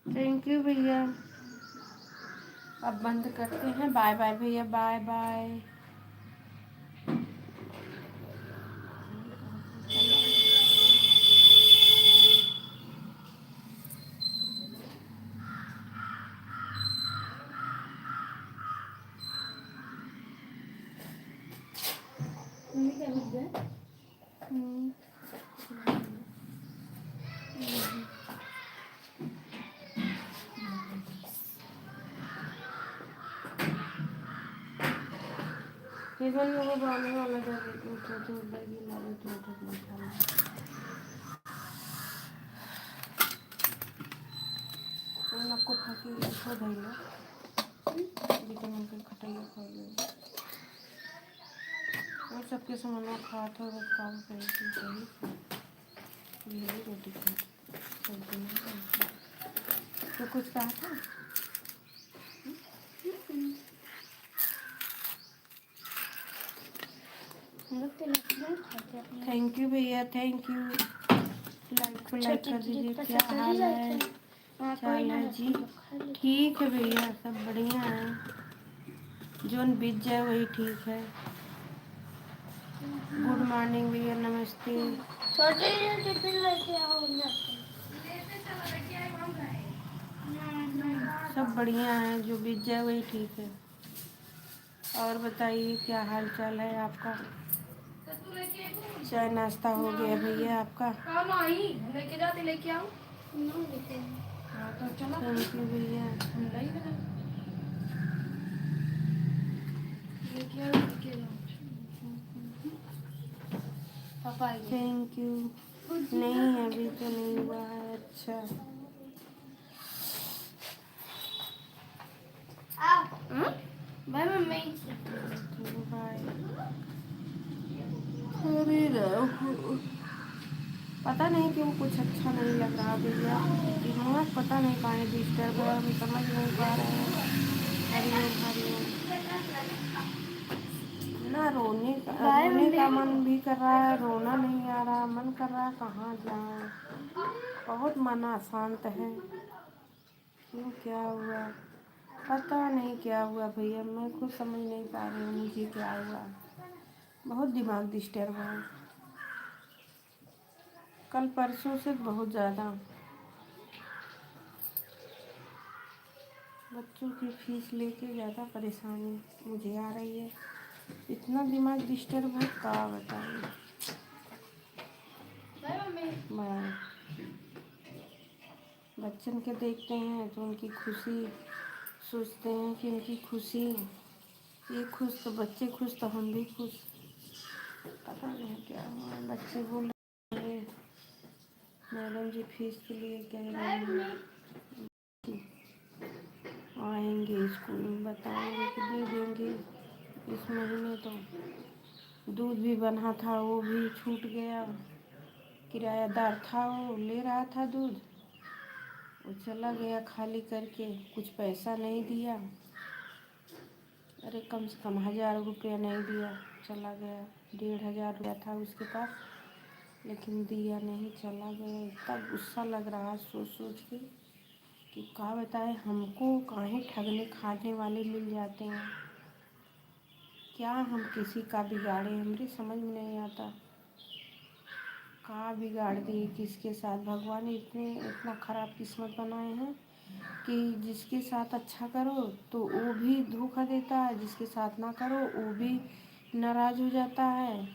थैंक यू भैया। अब बंद करते हैं। बाय बाय भैया बाय बाय। मम्मी क्या बुझ गए केवल लोगों बाने वाला जब तो लगी लाले तो नहीं खाना। तो आपको फाकी खा देंगे लेकिन उनके खटाइया खा गए और सबके सामान खा था बस काम करेगी सही यही रोटी खा सब्जी नहीं खाती। तो कुछ कहा था हम लोग तो लक्ष्मण खाते हैं। थैंक यू भैया थैंक यू। लाइक को लाइक कर दीजिए। क्या हाल है क्या हाल है जी। ठीक है भैया सब बढ़िया है जोन बीत जाए वही ठीक है। गुड मॉर्निंग भैया नमस्ते। छोटे टिफिन लेके आओ ना। सब बढ़िया है जो बीत जाए वही ठीक है। और बताइए क्या हाल चाल है आपका। चाय नाश्ता हो गया भैया आपका। नहीं लेके जाते लेके आओ ना लेके हाँ तो चलो थैंक यू भैया नहीं बना लेके आओ लेके जाओ पापा आएंगे थैंक यू। नहीं अभी तो नहीं हुआ है। अच्छा आओ बाय मम्मी। बाय। अरे पता नहीं क्यों कुछ अच्छा नहीं लग रहा भैया। दिमाग पता नहीं काहे डिस्टर्ब है हम समझ नहीं पा रहे हैं। हरिओम हरिओम। ना रोने का मन भी कर रहा है रोना नहीं आ रहा मन कर रहा है कहाँ जाऊँ। बहुत मन अशांत है क्यों क्या हुआ पता नहीं क्या हुआ भैया मैं खुद समझ नहीं पा रही हूँ मुझे क्या हुआ। बहुत दिमाग डिस्टर्ब है कल परसों से बहुत ज़्यादा। बच्चों की फीस लेके ज़्यादा परेशानी मुझे आ रही है। इतना दिमाग डिस्टर्ब है क्या बताइए। Bye mummy. बाय। बच्चन के देखते हैं तो उनकी खुशी सोचते हैं कि उनकी खुशी, ये खुश तो बच्चे खुश तो हम भी खुश। पता नहीं क्या हुआ, बच्चे बोल रहे हैं मैडम जी फीस के लिए कह रहे हैं कि आएंगे स्कूल में बताएंगे कि दे देंगे इस महीने। तो दूध भी बना था वो भी छूट गया, किरायादार था वो ले रहा था दूध, वो चला गया खाली करके, कुछ पैसा नहीं दिया। अरे कम से कम 1000 रुपया नहीं दिया, चला गया। 1500 रुपया था उसके पास, लेकिन दिया नहीं, चला गया। इतना गुस्सा लग रहा है सोच सोच के कि क्या बताए, हमको काहे ठगने खाने वाले मिल जाते हैं। क्या हम किसी का बिगाड़े, हमरे समझ में नहीं आता। का बिगाड़ दिए किसके साथ, भगवान इतना खराब किस्मत बनाए हैं कि जिसके साथ अच्छा करो तो वो भी धोखा देता है, जिसके साथ ना करो वो भी नाराज हो जाता है।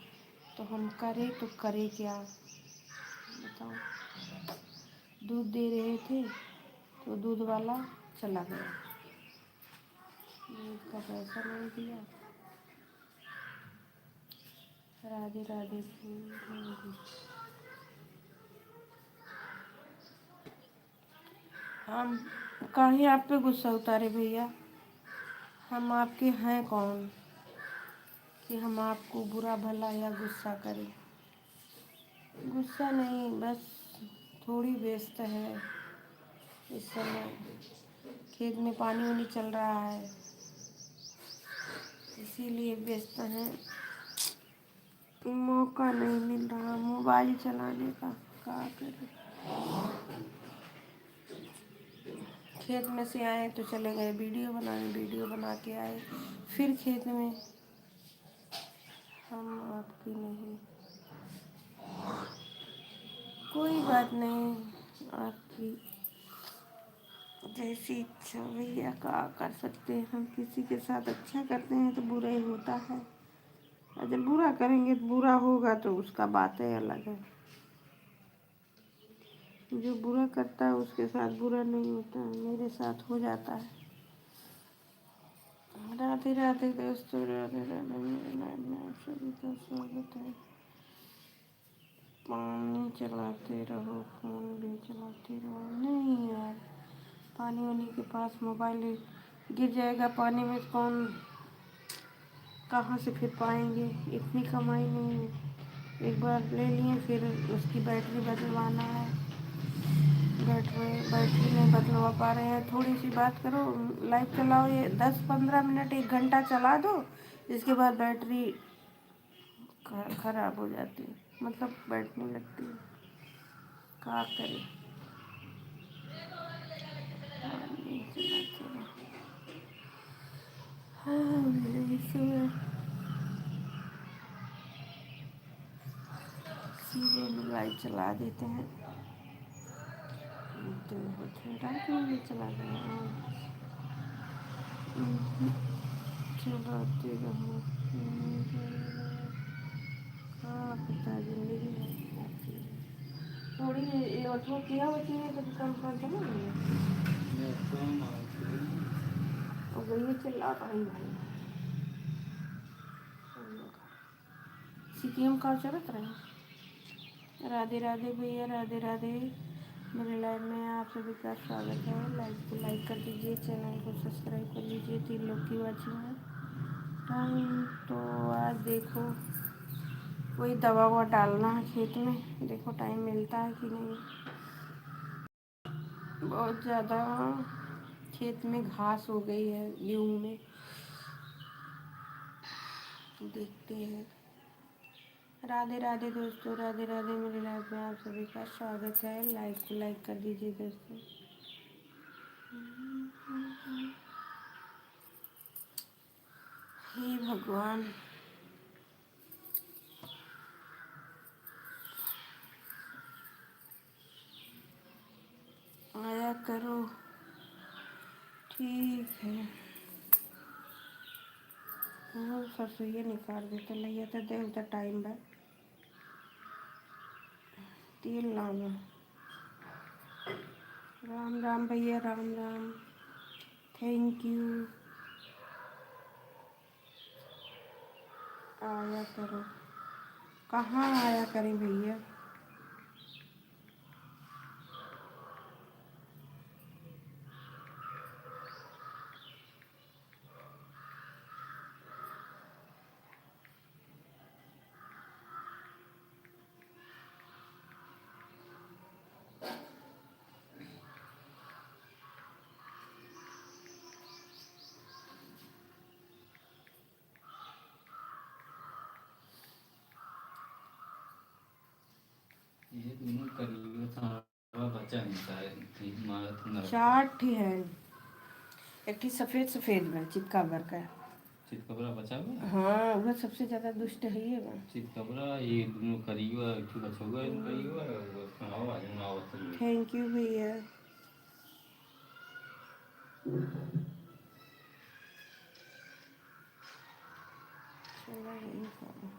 तो हम करें तो करें क्या बताओ। दूध दे रहे थे तो दूध वाला चला गया, दूध का पैसा नहीं दिया। राधे राधे। हम काहे आप पे गुस्सा उतारे भैया, हम आपके हैं कौन कि हम आपको बुरा भला या गुस्सा करें। गुस्सा नहीं, बस थोड़ी व्यस्त है इस समय, खेत में पानी वानी चल रहा है इसीलिए व्यस्त हैं। मौका नहीं मिल रहा मोबाइल चलाने का, क्या करें। खेत में से आए तो चले गए वीडियो बनाने, वीडियो बना के आए फिर खेत में। हम आपकी नहीं, कोई बात नहीं, आपकी जैसी इच्छा भैया, क्या कर सकते हैं। हम किसी के साथ अच्छा करते हैं तो बुरा ही होता है, और जब बुरा करेंगे तो बुरा होगा, तो उसका बात ही अलग है। जो बुरा करता है उसके साथ बुरा नहीं होता है, मेरे साथ हो जाता है। राधे राधे दोस्तों, राधे राधे। मेरे लाइफ में आप सभी का स्वागत है। पानी चलाते रहो, फोन भी चलाते रहो। नहीं यार, पानी वानी के पास मोबाइल गिर जाएगा पानी में, कौन कहाँ से फिर पाएंगे, इतनी कमाई नहीं है। एक बार ले लिए फिर उसकी बैटरी बदलवाना है, बैटरी नहीं बदलवा पा रहे हैं। थोड़ी सी बात करो, लाइव चलाओ, ये 10-15 मिनट 1 घंटा चला दो, इसके बाद बैटरी खराब हो जाती है, मतलब बैठने लगती है। क्या करें, सीधे में लाइट चला देते हैं तो रात में भी चला गया। चलाते रहो, हाँ पता जिंदगी है। थोड़ी ऑटो किया होती है तो कम कर दो ना, और गई चिल्ला पाई भाई सीटीएम का चलत रहे। राधे राधे भैया, राधे राधे। मेरे लाइव में आप सभी का स्वागत है। लाइक को लाइक कर दीजिए, चैनल को सब्सक्राइब कर लीजिए। 3 लोग की वाचिंग है। टाइम तो आज देखो, कोई दवा ववा डालना है खेत में, देखो टाइम मिलता है कि नहीं। बहुत ज़्यादा खेत में घास हो गई है गेहूँ में, देखते हैं। राधे राधे दोस्तों, राधे राधे। मेरे लाइफ में आप सभी का स्वागत है। लाइक को लाइक कर दीजिए दोस्तों। हे भगवान, आया करो, ठीक है। हाँ सरसोईया निकाल देते लैया तो दे उधर टाइम बा, तेल लाना राम राम भैया, राम राम। Thank you. आया करो। कहाँ आया करें भैया? ये दोनों करीब सारा बचा नहीं शायद ठीक मारा तो ना 4 ठी है। एक ठी सफेद सफेद में चितकाबर का। चितकबरा बचा हुआ। हाँ, वह सबसे ज्यादा दुष्ट है ये बा। चितकबरा ये दोनों करीब एक ठो बचा हुआ है करीब वो खाओ आज ना आवत है। थैंक यू भैया। चलो यही करो।